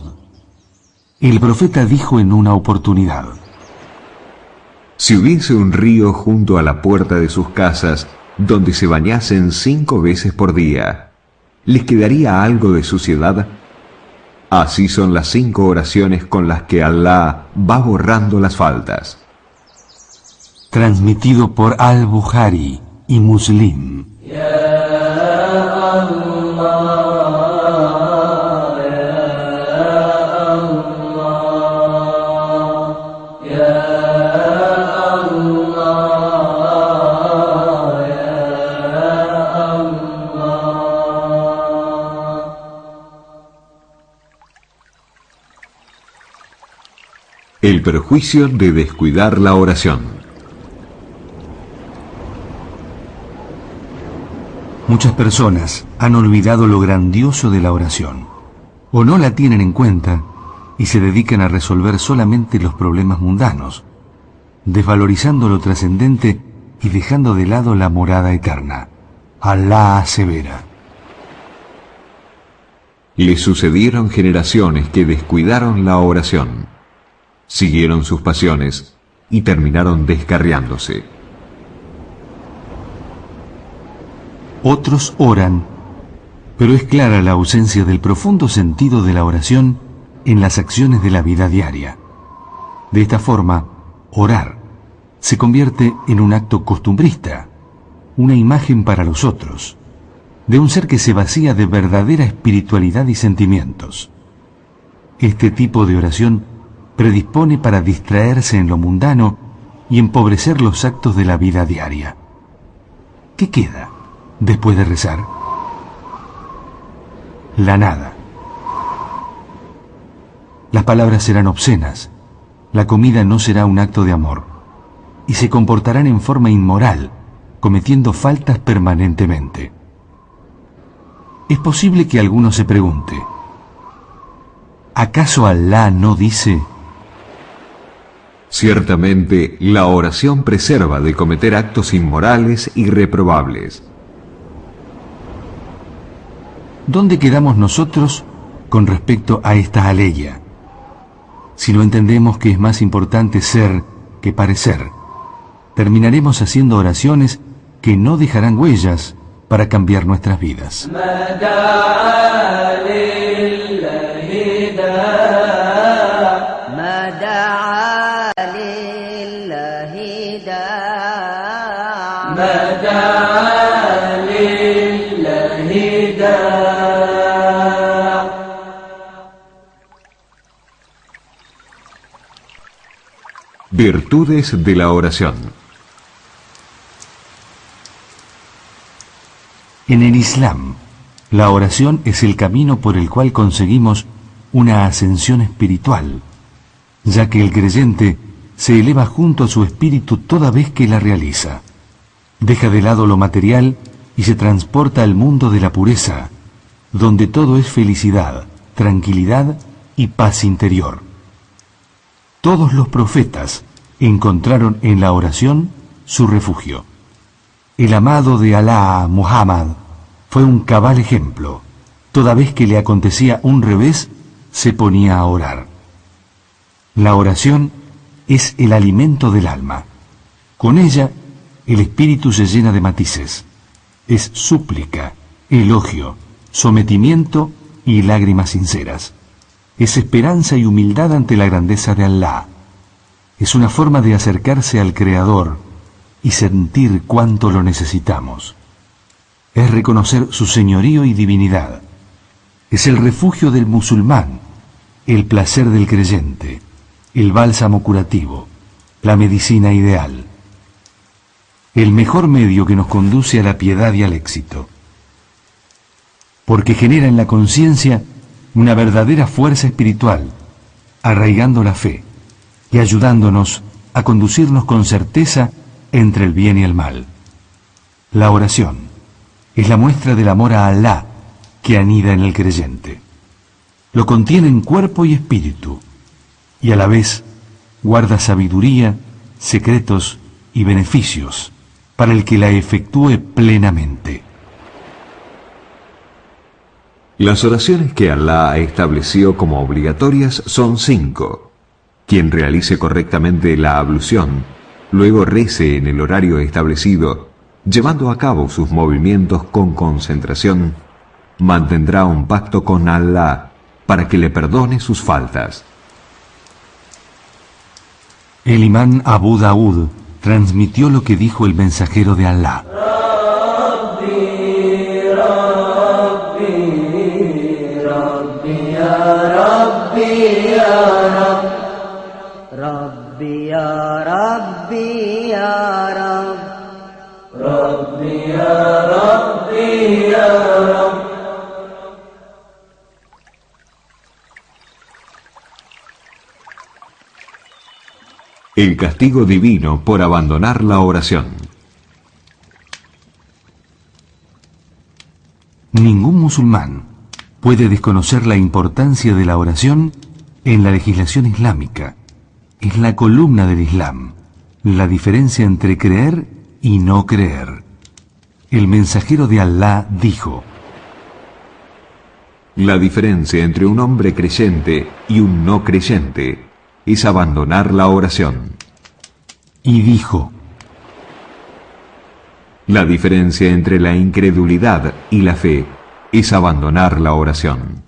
El profeta dijo en una oportunidad: Si hubiese un río junto a la puerta de sus casas, donde se bañasen 5 veces por día, ¿les quedaría algo de suciedad? Así son las 5 oraciones con las que Alá va borrando las faltas. Transmitido por Al-Bukhari y Muslim. El perjuicio de descuidar la oración. Muchas personas han olvidado lo grandioso de la oración, o no la tienen en cuenta y se dedican a resolver solamente los problemas mundanos, desvalorizando lo trascendente y dejando de lado la morada eterna. Alá asevera: Le sucedieron generaciones que descuidaron la oración, siguieron sus pasiones y terminaron descarriándose. Otros oran, pero es clara la ausencia del profundo sentido de la oración en las acciones de la vida diaria. De esta forma, orar se convierte en un acto costumbrista, una imagen para los otros, de un ser que se vacía de verdadera espiritualidad y sentimientos. Este tipo de oración predispone para distraerse en lo mundano y empobrecer los actos de la vida diaria. ¿Qué queda después de rezar? La nada. Las palabras serán obscenas, la comida no será un acto de amor, y se comportarán en forma inmoral, cometiendo faltas permanentemente. Es posible que alguno se pregunte, ¿acaso Alá no dice? Ciertamente, la oración preserva de cometer actos inmorales y reprobables. ¿Dónde quedamos nosotros con respecto a esta aleya? Si no entendemos que es más importante ser que parecer, terminaremos haciendo oraciones que no dejarán huellas para cambiar nuestras vidas. Virtudes de la oración. En el Islam, la oración es el camino por el cual conseguimos una ascensión espiritual, ya que el creyente se eleva junto a su espíritu toda vez que la realiza. Deja de lado lo material y se transporta al mundo de la pureza, donde todo es felicidad, tranquilidad y paz interior. Todos los profetas encontraron en la oración su refugio. El amado de Alá, Muhammad, fue un cabal ejemplo. Toda vez que le acontecía un revés, se ponía a orar. La oración es el alimento del alma. Con ella, el espíritu se llena de matices. Es súplica, elogio, sometimiento y lágrimas sinceras. Es esperanza y humildad ante la grandeza de Alá. Es una forma de acercarse al Creador y sentir cuánto lo necesitamos. Es reconocer su señorío y divinidad. Es el refugio del musulmán, el placer del creyente, el bálsamo curativo, la medicina ideal. El mejor medio que nos conduce a la piedad y al éxito. Porque genera en la conciencia una verdadera fuerza espiritual, arraigando la fe y ayudándonos a conducirnos con certeza entre el bien y el mal. La oración es la muestra del amor a Alá que anida en el creyente. Lo contiene en cuerpo y espíritu, y a la vez guarda sabiduría, secretos y beneficios para el que la efectúe plenamente. Las oraciones que Alá estableció como obligatorias son 5. Quien realice correctamente la ablución, luego rece en el horario establecido, llevando a cabo sus movimientos con concentración, mantendrá un pacto con Alá para que le perdone sus faltas. El imán Abu Daud transmitió lo que dijo el mensajero de Alá. El castigo divino por abandonar la oración. Ningún musulmán puede desconocer la importancia de la oración en la legislación islámica. Es la columna del Islam, la diferencia entre creer y no creer. El mensajero de Alá dijo: La diferencia entre un hombre creyente y un no creyente es abandonar la oración. Y dijo: La diferencia entre la incredulidad y la fe es abandonar la oración.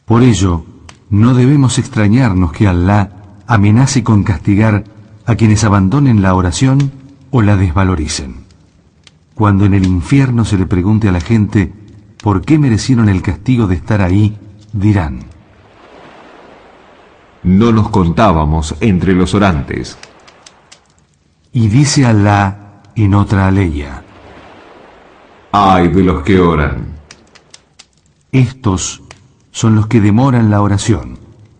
Por ello, no debemos extrañarnos que Alá amenace con castigar a quienes abandonen la oración o la desvaloricen. Cuando en el infierno se le pregunte a la gente por qué merecieron el castigo de estar ahí, dirán: No nos contábamos entre los orantes. Y dice Alá en otra aleya: ¡Ay de los que oran! Estos son los que demoran la oración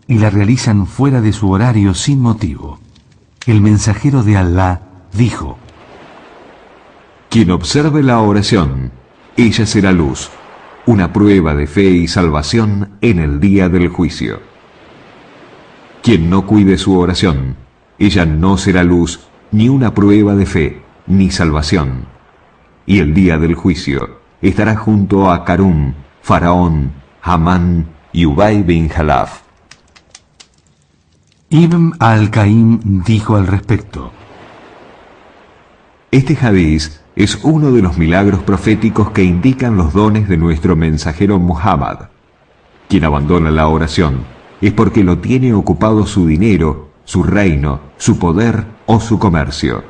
y la realizan fuera de su horario sin motivo. El mensajero de Alá dijo: Quien observe la oración, ella será luz, una prueba de fe y salvación en el día del juicio. Quien no cuide su oración, ella no será luz, ni una prueba de fe, ni salvación. Y el día del juicio estará junto a Karún, Faraón, Hamán y Ubay bin Jalaf. Ibn al-Qaim dijo al respecto: Este hadiz es uno de los milagros proféticos que indican los dones de nuestro mensajero Muhammad. Quien abandona la oración es porque lo tiene ocupado su dinero, su reino, su poder o su comercio.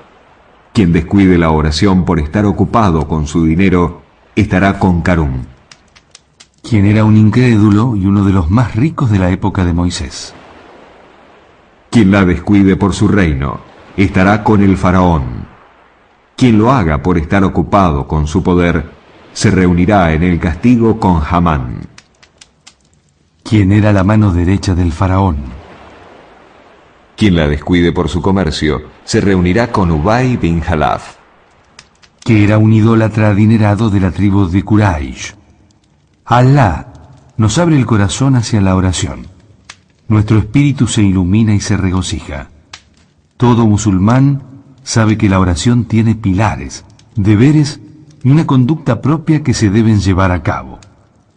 Quien descuide la oración por estar ocupado con su dinero estará con Karún, quien era un incrédulo y uno de los más ricos de la época de Moisés. Quien la descuide por su reino estará con el faraón. Quien lo haga por estar ocupado con su poder se reunirá en el castigo con Hamán, quien era la mano derecha del faraón. Quien la descuide por su comercio se reunirá con Ubay bin Jalaf, que era un idólatra adinerado de la tribu de Quraysh. Alá nos abre el corazón hacia la oración. Nuestro espíritu se ilumina y se regocija. Todo musulmán sabe que la oración tiene pilares, deberes y una conducta propia que se deben llevar a cabo.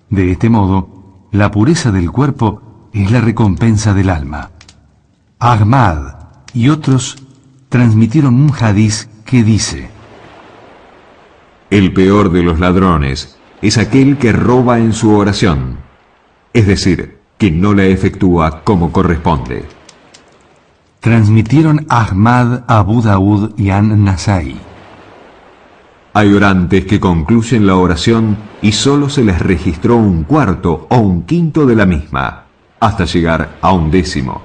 De este modo, la pureza del cuerpo es la recompensa del alma. Ahmad y otros transmitieron un hadiz que dice: El peor de los ladrones es aquel que roba en su oración, es decir, que no la efectúa como corresponde. Transmitieron Ahmad, Abu Daud y An-Nasai. Hay orantes que concluyen la oración y solo se les registró un cuarto o un quinto de la misma, hasta llegar a un décimo.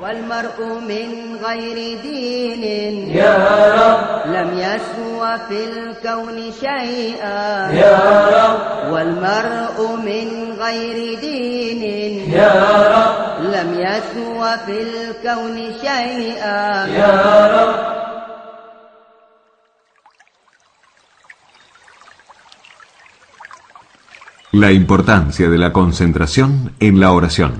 La importancia de la concentración en la oración.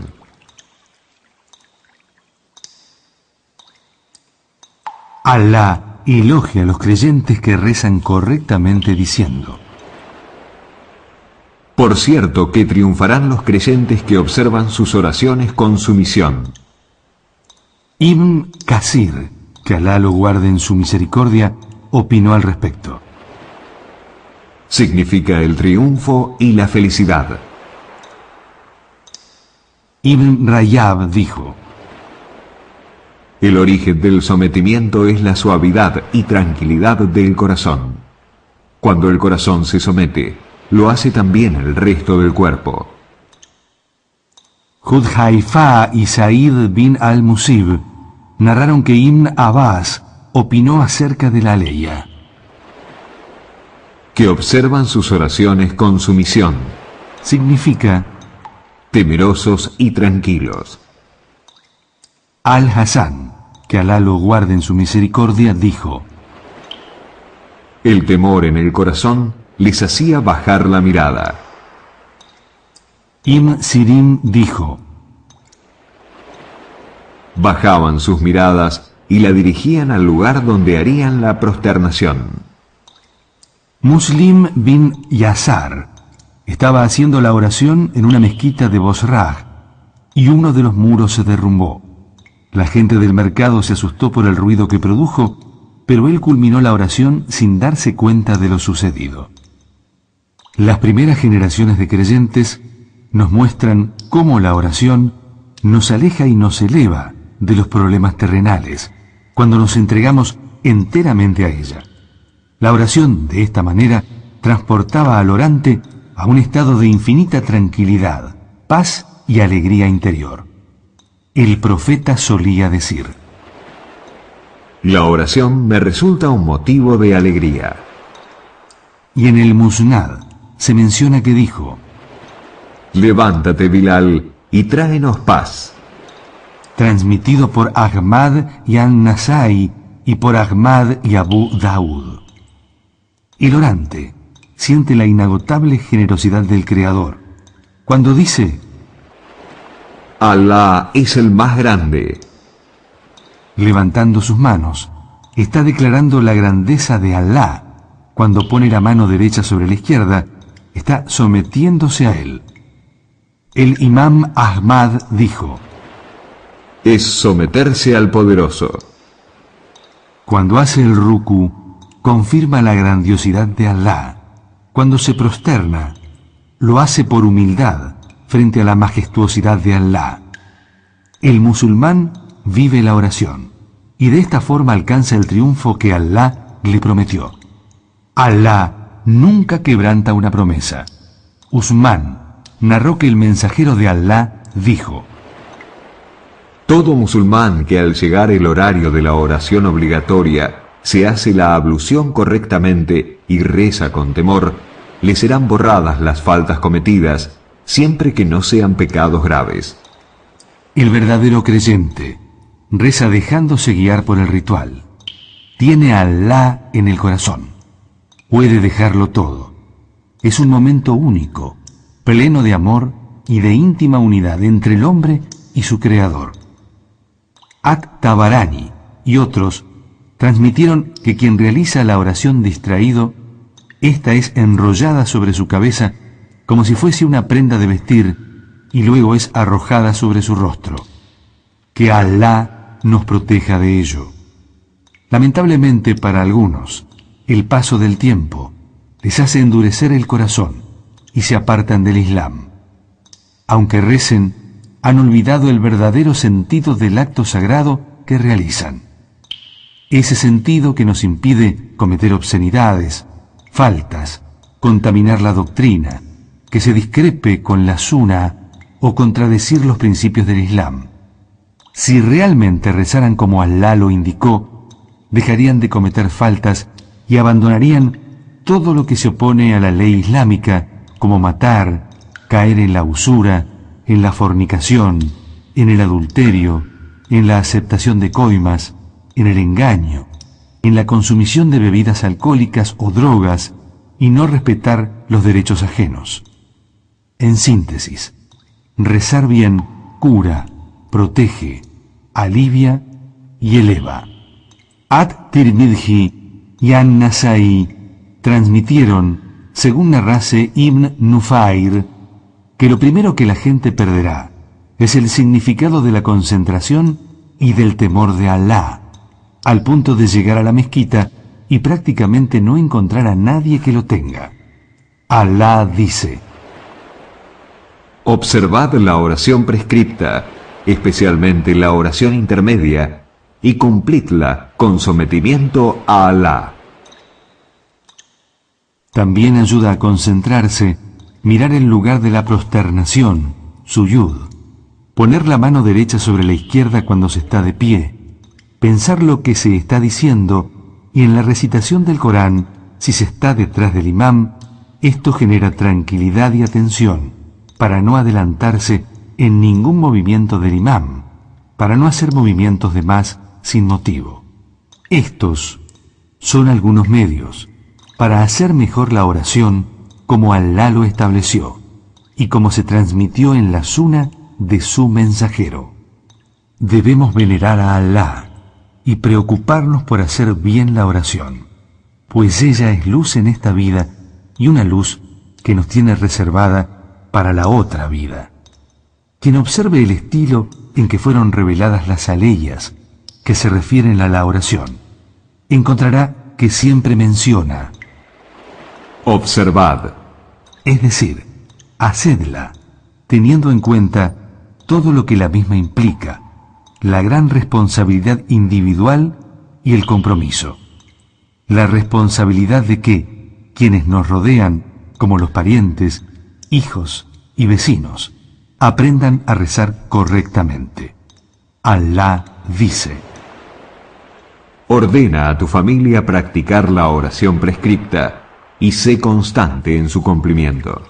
Alá elogia a los creyentes que rezan correctamente diciendo: Por cierto que triunfarán los creyentes que observan sus oraciones con sumisión. Ibn Kasir, que Alá lo guarde en su misericordia, opinó al respecto: Significa el triunfo y la felicidad. Ibn Rayab dijo: El origen del sometimiento es la suavidad y tranquilidad del corazón. Cuando el corazón se somete, lo hace también el resto del cuerpo. Hudhaifa y Said bin al-Musib narraron que Ibn Abbas opinó acerca de la leya: que observan sus oraciones con sumisión. Significa temerosos y tranquilos. Al-Hasan, que Alá lo guarde en su misericordia, dijo: El temor en el corazón les hacía bajar la mirada. Ibn Sirin dijo: Bajaban sus miradas y la dirigían al lugar donde harían la prosternación. Muslim bin Yasar estaba haciendo la oración en una mezquita de Bosrah y uno de los muros se derrumbó. La gente del mercado se asustó por el ruido que produjo, pero él culminó la oración sin darse cuenta de lo sucedido. Las primeras generaciones de creyentes nos muestran cómo la oración nos aleja y nos eleva de los problemas terrenales, cuando nos entregamos enteramente a ella. La oración, de esta manera, transportaba al orante a un estado de infinita tranquilidad, paz y alegría interior. El profeta solía decir: La oración me resulta un motivo de alegría. Y en el Musnad se menciona que dijo: Levántate, Bilal, y tráenos paz. Transmitido por Ahmad y An-Nasai y por Ahmad y Abu Daud. El orante siente la inagotable generosidad del Creador cuando dice: Alá es el más grande. Levantando sus manos, está declarando la grandeza de Alá. Cuando pone la mano derecha sobre la izquierda, está sometiéndose a él. El imam Ahmad dijo: Es someterse al poderoso. Cuando hace el ruku, confirma la grandiosidad de Alá. Cuando se prosterna, lo hace por humildad frente a la majestuosidad de Alá. El musulmán vive la oración y de esta forma alcanza el triunfo que Alá le prometió. Alá nunca quebranta una promesa. Usmán narró que el mensajero de Alá dijo: Todo musulmán que al llegar el horario de la oración obligatoria se hace la ablución correctamente y reza con temor, le serán borradas las faltas cometidas, siempre que no sean pecados graves. El verdadero creyente reza dejándose guiar por el ritual. Tiene a Alá en el corazón. Puede dejarlo todo. Es un momento único, pleno de amor y de íntima unidad entre el hombre y su Creador. At-Tabarani y otros transmitieron que quien realiza la oración distraído, esta es enrollada sobre su cabeza como si fuese una prenda de vestir y luego es arrojada sobre su rostro. Que Alá nos proteja de ello. Lamentablemente para algunos, el paso del tiempo les hace endurecer el corazón y se apartan del Islam. Aunque recen, han olvidado el verdadero sentido del acto sagrado que realizan. Ese sentido que nos impide cometer obscenidades, faltas, contaminar la doctrina, que se discrepe con la Sunna o contradecir los principios del Islam. Si realmente rezaran como Alá lo indicó, dejarían de cometer faltas y abandonarían todo lo que se opone a la ley islámica, como matar, caer en la usura, en la fornicación, en el adulterio, en la aceptación de coimas, en el engaño, en la consumición de bebidas alcohólicas o drogas y no respetar los derechos ajenos. En síntesis, rezar bien cura, protege, alivia y eleva. At-Tirmidhi y An-Nasai transmitieron, según narrase Ibn Nufair, que lo primero que la gente perderá es el significado de la concentración y del temor de Alá, al punto de llegar a la mezquita y prácticamente no encontrar a nadie que lo tenga. Alá dice: Observad la oración prescripta, especialmente la oración intermedia, y cumplidla con sometimiento a Alá. También ayuda a concentrarse, mirar el lugar de la prosternación, suyud, poner la mano derecha sobre la izquierda cuando se está de pie, pensar lo que se está diciendo y en la recitación del Corán, si se está detrás del imam, esto genera tranquilidad y atención para no adelantarse en ningún movimiento del imam, para no hacer movimientos de más sin motivo. Estos son algunos medios para hacer mejor la oración como Alá lo estableció y como se transmitió en la Sunna de su mensajero. Debemos venerar a Alá y preocuparnos por hacer bien la oración, pues ella es luz en esta vida y una luz que nos tiene reservada para la otra vida. Quien observe el estilo en que fueron reveladas las aleyas que se refieren a la oración, encontrará que siempre menciona: Observad. Es decir, hacedla, teniendo en cuenta todo lo que la misma implica, la gran responsabilidad individual y el compromiso. La responsabilidad de que quienes nos rodean, como los parientes, hijos y vecinos, aprendan a rezar correctamente. Alá dice: Ordena a tu familia practicar la oración prescripta y sé constante en su cumplimiento.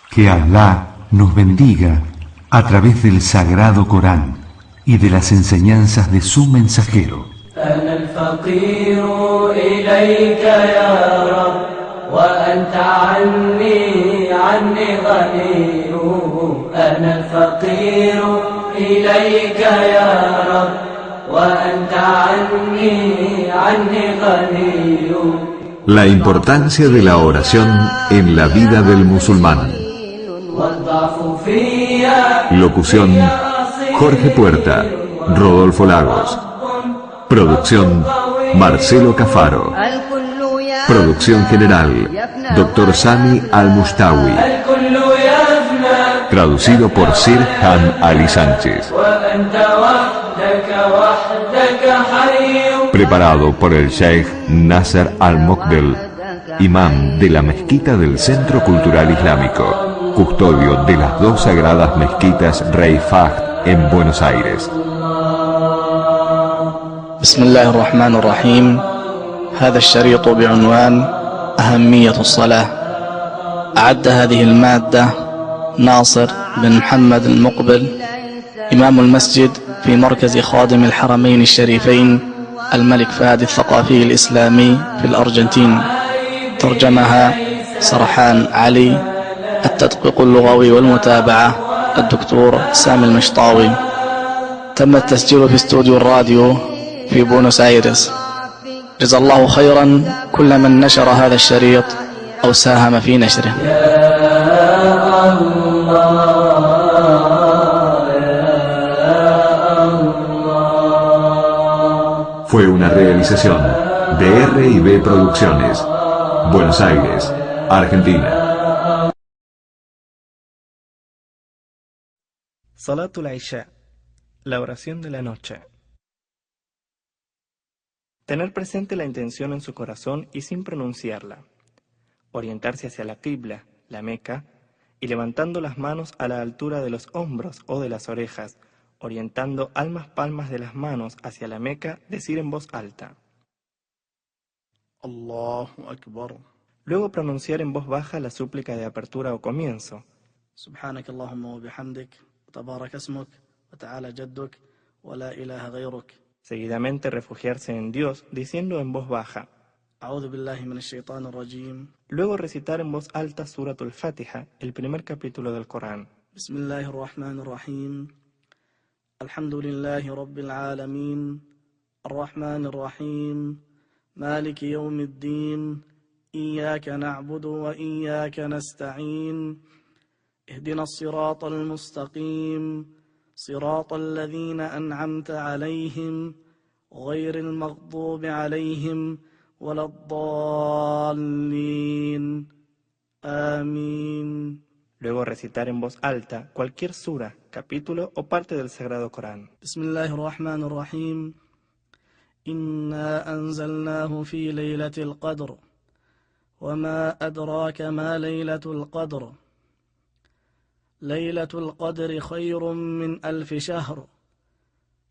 Que Alá nos bendiga a través del sagrado Corán y de las enseñanzas de su mensajero. الفقير إليك يا رب وأنت عني غني أنا الفقير إليك يا رب وأنت عني غني. La importancia de la oración en la vida del musulmán. Locución: Jorge Puerta, Rodolfo Lagos. Producción: Marcelo Cafaro. Producción general: Dr. Sami Al-Mustawi. Traducido por Sirhan Ali Sánchez. Preparado por el Sheikh Nasser Al-Mokbel, imam de la mezquita del Centro Cultural Islámico, custodio de las dos sagradas mezquitas Rey Fahd en Buenos Aires. بسم الله الرحمن الرحيم. هذا الشريط بعنوان أهمية الصلاة. أعد هذه المادة ناصر بن محمد المقبل، إمام المسجد في مركز خادم الحرمين الشريفين الملك فهد الثقافي الإسلامي في الأرجنتين. ترجمها سرحان علي. التدقيق اللغوي والمتابعة الدكتور سامي المشطاوي. تم التسجيل في استوديو الراديو في بونوس آيرس. جزا الله خيرا كل من نشر هذا الشريط أو ساهم في نشره. Fue una realización de R&B Producciones, Buenos Aires, Argentina. Salatul Isha, la oración de la noche. Tener presente la intención en su corazón y sin pronunciarla. Orientarse hacia la Qibla, la Meca, y levantando las manos a la altura de los hombros o de las orejas, orientando ambas palmas de las manos hacia la Meca, decir en voz alta: Allahu Akbar. Luego pronunciar en voz baja la súplica de apertura o comienzo. Subhanak Allahumma wa bihamdik, tabarak asmuk, wa ta'ala jadduk, wa la ilaha ghayruk. Seguidamente refugiarse en Dios diciendo en voz baja: A'udhu billahi minash shaitanir rajim. Luego recitar en voz alta Suratul Fatiha, el primer capítulo del Corán. Bismillahir rahmanir rahim. Alhamdulillahi rabbil alamin. Ar-Rahmanir Rahim. Maliki yawmiddin. Iyyaka na'budu wa iyyaka nasta'in. Ihdinas siratal mustaqim. Siratal ladzina an'amta 'alayhim ghayril maghdubi 'alayhim waladdallin. Amin. Luego recitar en voz alta cualquier sura, capítulo o parte del Sagrado Corán. Bismillahir Rahmanir Rahim. Inna anzalnahu fi laylatil qadr. Wama adraka ma laylatul qadr. Laylatul qadri khayrun min alfi shahr.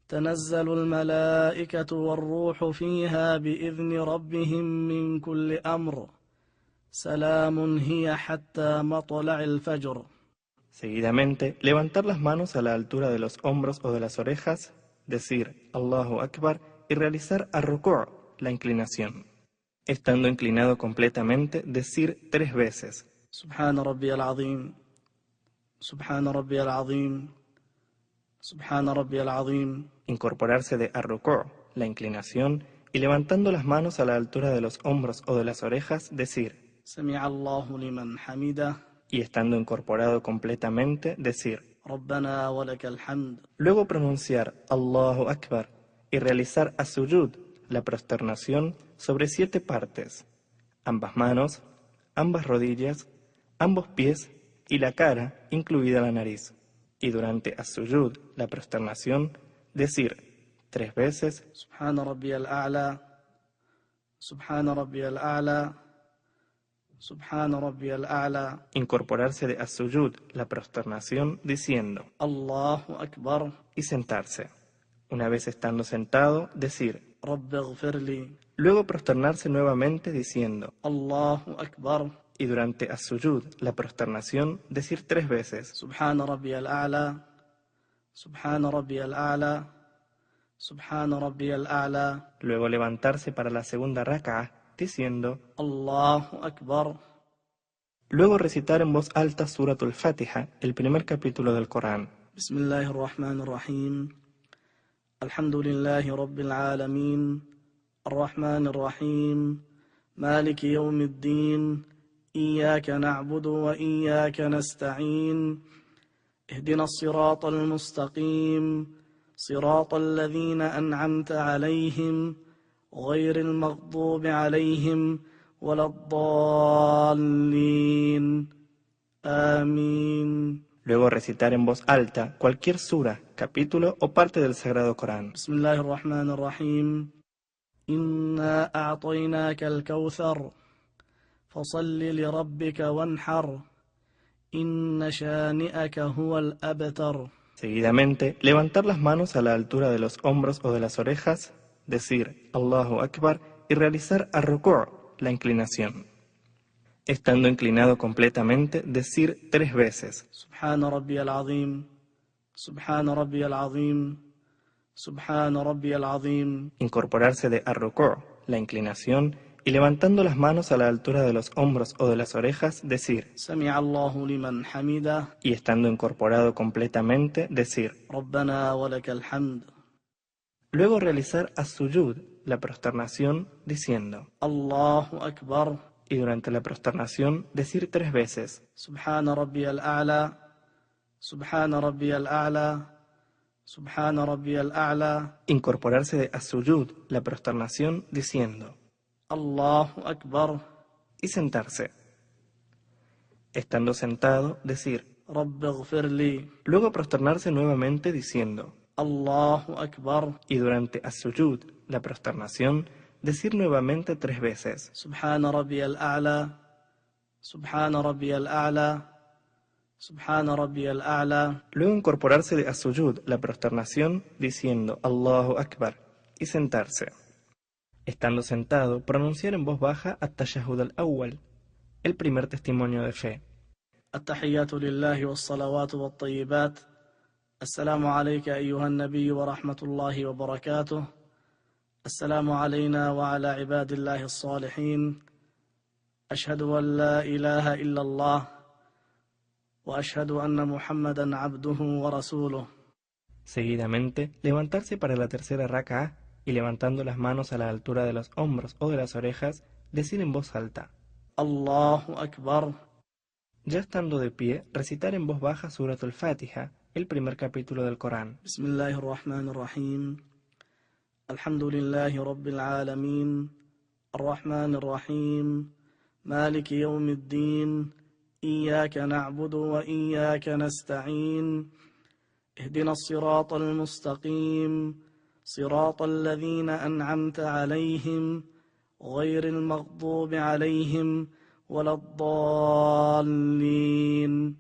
تنزل الملائكة والروح فيها بإذن ربهم من كل أمر. سلام هي حتى مطلع الفجر. Seguidamente, levantar las manos a la altura de los hombros o de las orejas, decir Allahu Akbar y realizar ar-ruku', la inclinación. Estando inclinado completamente, decir 3 veces: Subhana Rabbiyal Azim. Subhana Rabbiyal Azim. Subhana Rabbiyal Azim. Incorporarse de ar-ruku', la inclinación, y levantando las manos a la altura de los hombros o de las orejas, decir Sami'a Allahu liman hamidah. Y estando incorporado completamente, decir Rabbana wa lakal hamd. Luego pronunciar Allahu Akbar y realizar as-sujud, la prosternación, sobre 7 partes: ambas manos, ambas rodillas, ambos pies y la cara, incluida la nariz. Y durante as-sujud, la prosternación, decir 3 veces Subhana Rabbiyal A'la. Subhana Rabbiyal A'la. Subhana Rabbiyal A'la. Incorporarse de as-sujud, la prosternación, diciendo Allahu Akbar. Y sentarse. Una vez estando sentado, decir Rabbi ighfirli. Luego prosternarse nuevamente diciendo Allahu Akbar. Y durante as-sujud, la prosternación, decir 3 veces Subhana Rabbiyal A'la. Subhana Rabbiyal A'la. سبحان ربي الأعلى. Luego levantarse para la segunda rak'ah diciendo الله أكبر. Luego recitar en voz alta Suratul Fatiha, el primer capítulo del Corán. بسم الله الرحمن الرحيم. الحمد لله رب العالمين الرحمن الرحيم مالك يوم الدين إياك نعبد وإياك نستعين اهدنا الصراط المستقيم صراط الذين أنعمت عليهم غير المغضوب عليهم ولا الضالين آمين. Luego recitar en voz alta cualquier sura, capítulo o parte del Sagrado Corán. بسم الله الرحمن الرحيم. إنا أعطيناك الكوثر فصل لربك وانحر إن شانئك هو الأبتر. Seguidamente, levantar las manos a la altura de los hombros o de las orejas, decir Allahu Akbar y realizar ar-ruku', la inclinación. Estando inclinado completamente, decir 3 veces سبحان ربي العظيم سبحان ربي العظيم سبحان ربي العظيم. incorporarse de ar-ruku', la inclinación, y levantando las manos a la altura de los hombros o de las orejas, decir سمع الله لمن حمده. y estando incorporado completamente, decir. ربنا ولك الحمد. Luego realizar as-sujud, la prosternación, diciendo الله أكبر. y durante la prosternación decir 3 veces سبحان ربي الأعلى سبحان ربي الأعلى سبحان ربي الأعلى. incorporarse de as-sujud, la prosternación, diciendo الله أكبر. y sentarse. Estando sentado, decir. رب اغفر لي. Luego prosternarse nuevamente diciendo الله أكبر. y durante as-sujud, la prosternación, decir nuevamente 3 veces سبحان ربي الأعلى سبحان ربي الأعلى سبحان ربي الأعلى. Luego incorporarse de as-sujud, la prosternación, diciendo Allahu Akbar y sentarse. Estando sentado, pronunciar en voz baja at-tashahhud al-awwal, el primer testimonio de fe. التحيات لله والصلوات والطيبات. السلام عليك أيها النبي ورحمة الله وبركاته. السلام علينا وعلى عباد الله الصالحين. أشهد أن لا إله إلا الله وأشهد أن محمدا عبده ورسوله. Seguidamente, levantarse para la tercera rak'ah y levantando las manos a la altura de los hombros o de las orejas, decir en voz alta الله أكبر. Ya estando de pie, recitar en voz baja Suratul Fatiha, el primer capítulo del Corán. بسم الله الرحمن الرحيم. الحمد لله رب العالمين الرحمن الرحيم مالك يوم الدين إياك نعبد وإياك نستعين اهدنا الصراط المستقيم صراط الذين أنعمت عليهم غير المغضوب عليهم ولا الضالين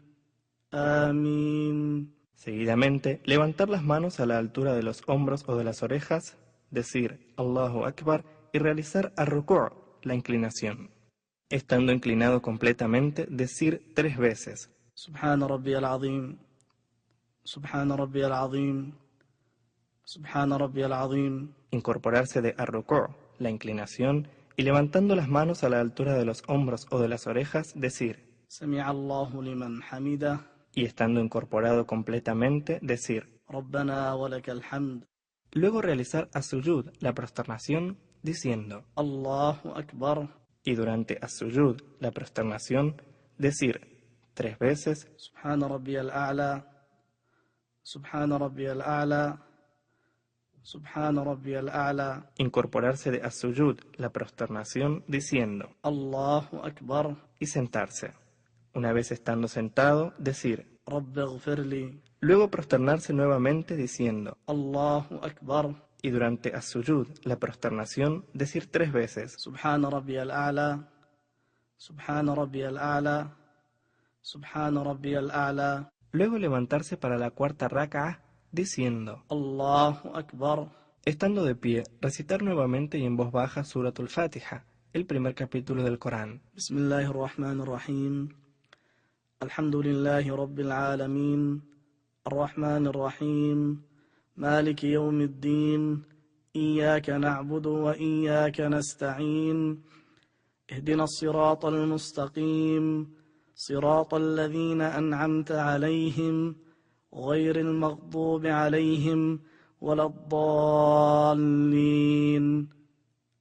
آمين. Seguidamente, levantar las manos a la altura de los hombros o de las orejas, decir Allahu Akbar y realizar ar-ruku', la inclinación. Estando inclinado completamente, decir 3 veces سبحان ربي العظيم سبحان ربي العظيم سبحان ربي العظيم. incorporarse de ar-ruku', la inclinación, y levantando las manos a la altura de los hombros o de las orejas, decir سمع الله لمن حمده. y estando incorporado completamente, decir. ربنا ولك الحمد. Luego realizar as-sujud, la prosternación, diciendo الله أكبر. y durante as-sujud, la prosternación, decir 3 veces سبحان ربي الأعلى سبحان ربي الأعلى سبحان ربي الأعلى. incorporarse de as-sujud, la prosternación, diciendo الله أكبر. y sentarse. Una vez estando sentado, decir. رب اغفر لي. Luego prosternarse nuevamente diciendo الله أكبر. y durante as-sujud, la prosternación, decir 3 veces سبحان ربي الأعلى سبحان ربي الأعلى سبحان ربي الأعلى. Luego levantarse para la cuarta rak'ah diciendo الله أكبر. Estando de pie, recitar nuevamente y en voz baja Suratul Fatiha, el primer capítulo del Corán. بسم الله الرحمن الرحيم. الحمد لله رب العالمين الرحمن الرحيم مالك يوم الدين إياك نعبد وإياك نستعين اهدنا الصراط المستقيم صراط الذين أنعمت عليهم غير المغضوب عليهم ولا الضالين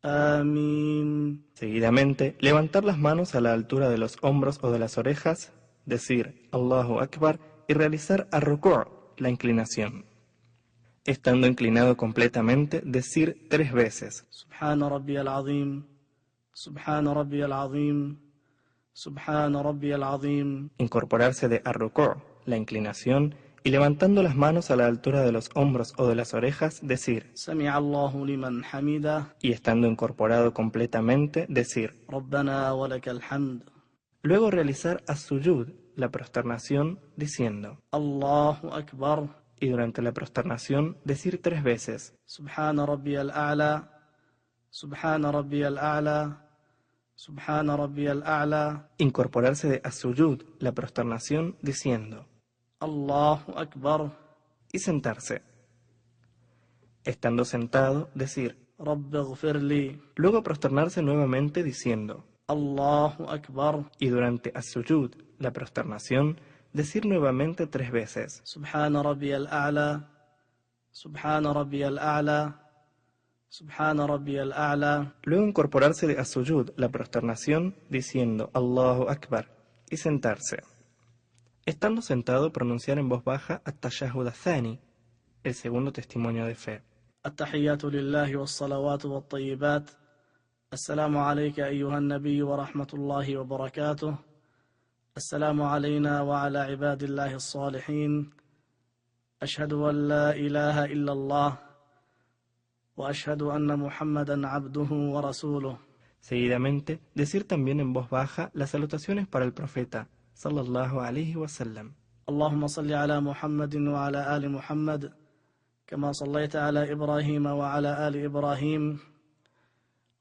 آمين. Seguidamente, levantar las manos a la altura de los hombros o de las orejas, decir Allahu Akbar y realizar ar-ruku', la inclinación. Estando inclinado completamente, decir 3 veces Subhana Rabbiyal Azim, Subhana Rabbiyal Azim, Subhana Rabbiyal Azim. Incorporarse de ar-ruku', la inclinación, y levantando las manos a la altura de los hombros o de las orejas, decir Sami'a Allahu liman hamida, y estando incorporado completamente, decir Rabbana walakal hamd. Luego realizar as-sujud, la prosternación, diciendo Allahu Akbar, y durante la prosternación decir 3 veces Subhana Rabbiyal A'la, Subhana Rabbiyal A'la, Subhana Rabbiyal A'la. incorporarse de as-sujud, la prosternación, diciendo Allahu Akbar, y sentarse. Estando sentado, decir Rabbi ighfirli, luego prosternarse nuevamente diciendo Allahu Akbar, y durante as-sujud, la prosternación, decir nuevamente 3 veces Subhana Rabbiyal A'la, Subhana Rabbiyal A'la, Subhana Rabbiyal A'la. luego incorporarse de as-sujud, la prosternación, diciendo Allahu Akbar y sentarse. Estando sentado, pronunciar en voz baja at-tashahhud ath-thani, el segundo testimonio de fe. التحيات لله والصلوات والطيبات السلام عليك أيها النبي ورحمة الله وبركاته السلام علينا وعلى عباد الله الصالحين أشهد أن لا إله إلا الله وأشهد أن محمدا عبده ورسوله. Seguidamente, decir también en voz baja las salutaciones para el profeta, sallallahu alaihi wasallam. اللهم صل على محمد وعلى آل محمد كما صليت على إبراهيم وعلى آل إبراهيم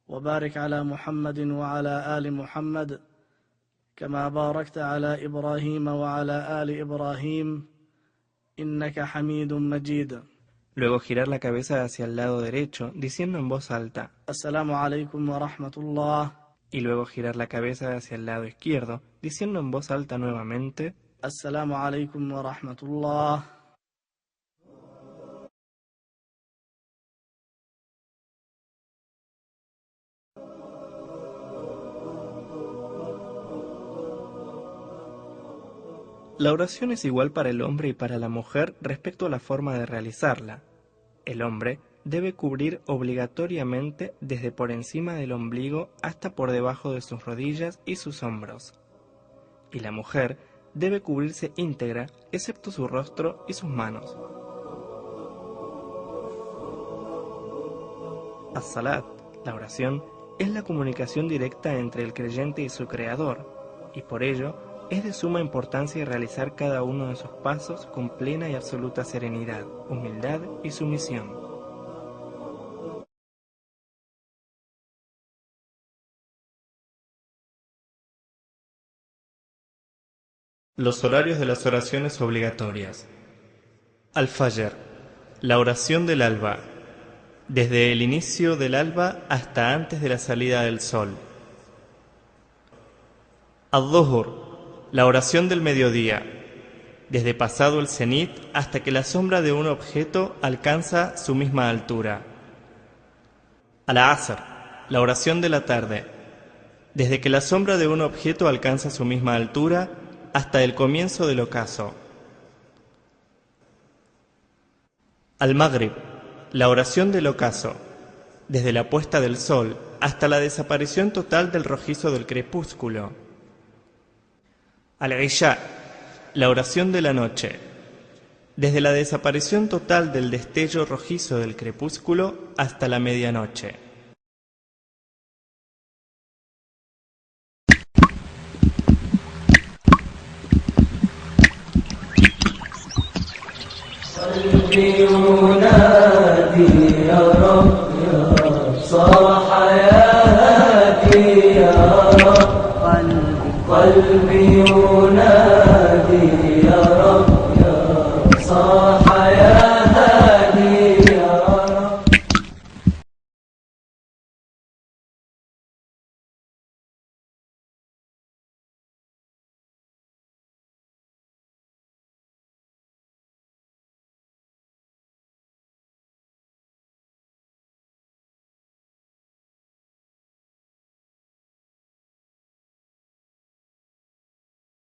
وبارك على محمد وعلى آل محمد كما باركت على إبراهيم وعلى آل إبراهيم إنك حميد مجيد. Luego girar la cabeza hacia el lado derecho, diciendo en voz alta السلام عليكم ورحمة الله. y luego girar la cabeza hacia el lado izquierdo, diciendo en voz alta nuevamente السلام عليكم ورحمة الله. La oración es igual para el hombre y para la mujer respecto a la forma de realizarla. El hombre debe cubrir obligatoriamente desde por encima del ombligo hasta por debajo de sus rodillas y sus hombros. Y la mujer debe cubrirse íntegra, excepto su rostro y sus manos. As-salat, la oración, es la comunicación directa entre el creyente y su creador, y por ello es de suma importancia realizar cada uno de sus pasos con plena y absoluta serenidad, humildad y sumisión. Los horarios de las oraciones obligatorias. Al-Fajr, la oración del alba, desde el inicio del alba hasta antes de la salida del sol. Al-Dhuhr, la oración del mediodía, desde pasado el cenit hasta que la sombra de un objeto alcanza su misma altura. Al-Asr, la oración de la tarde, desde que la sombra de un objeto alcanza su misma altura hasta el comienzo del ocaso. Al-Maghrib, la oración del ocaso, desde la puesta del sol hasta la desaparición total del rojizo del crepúsculo. Al-Isha, la oración de la noche, desde la desaparición total del destello rojizo del crepúsculo hasta la medianoche. قلبي ينادي يا رب صار حياتي يا رب قلبي ينادي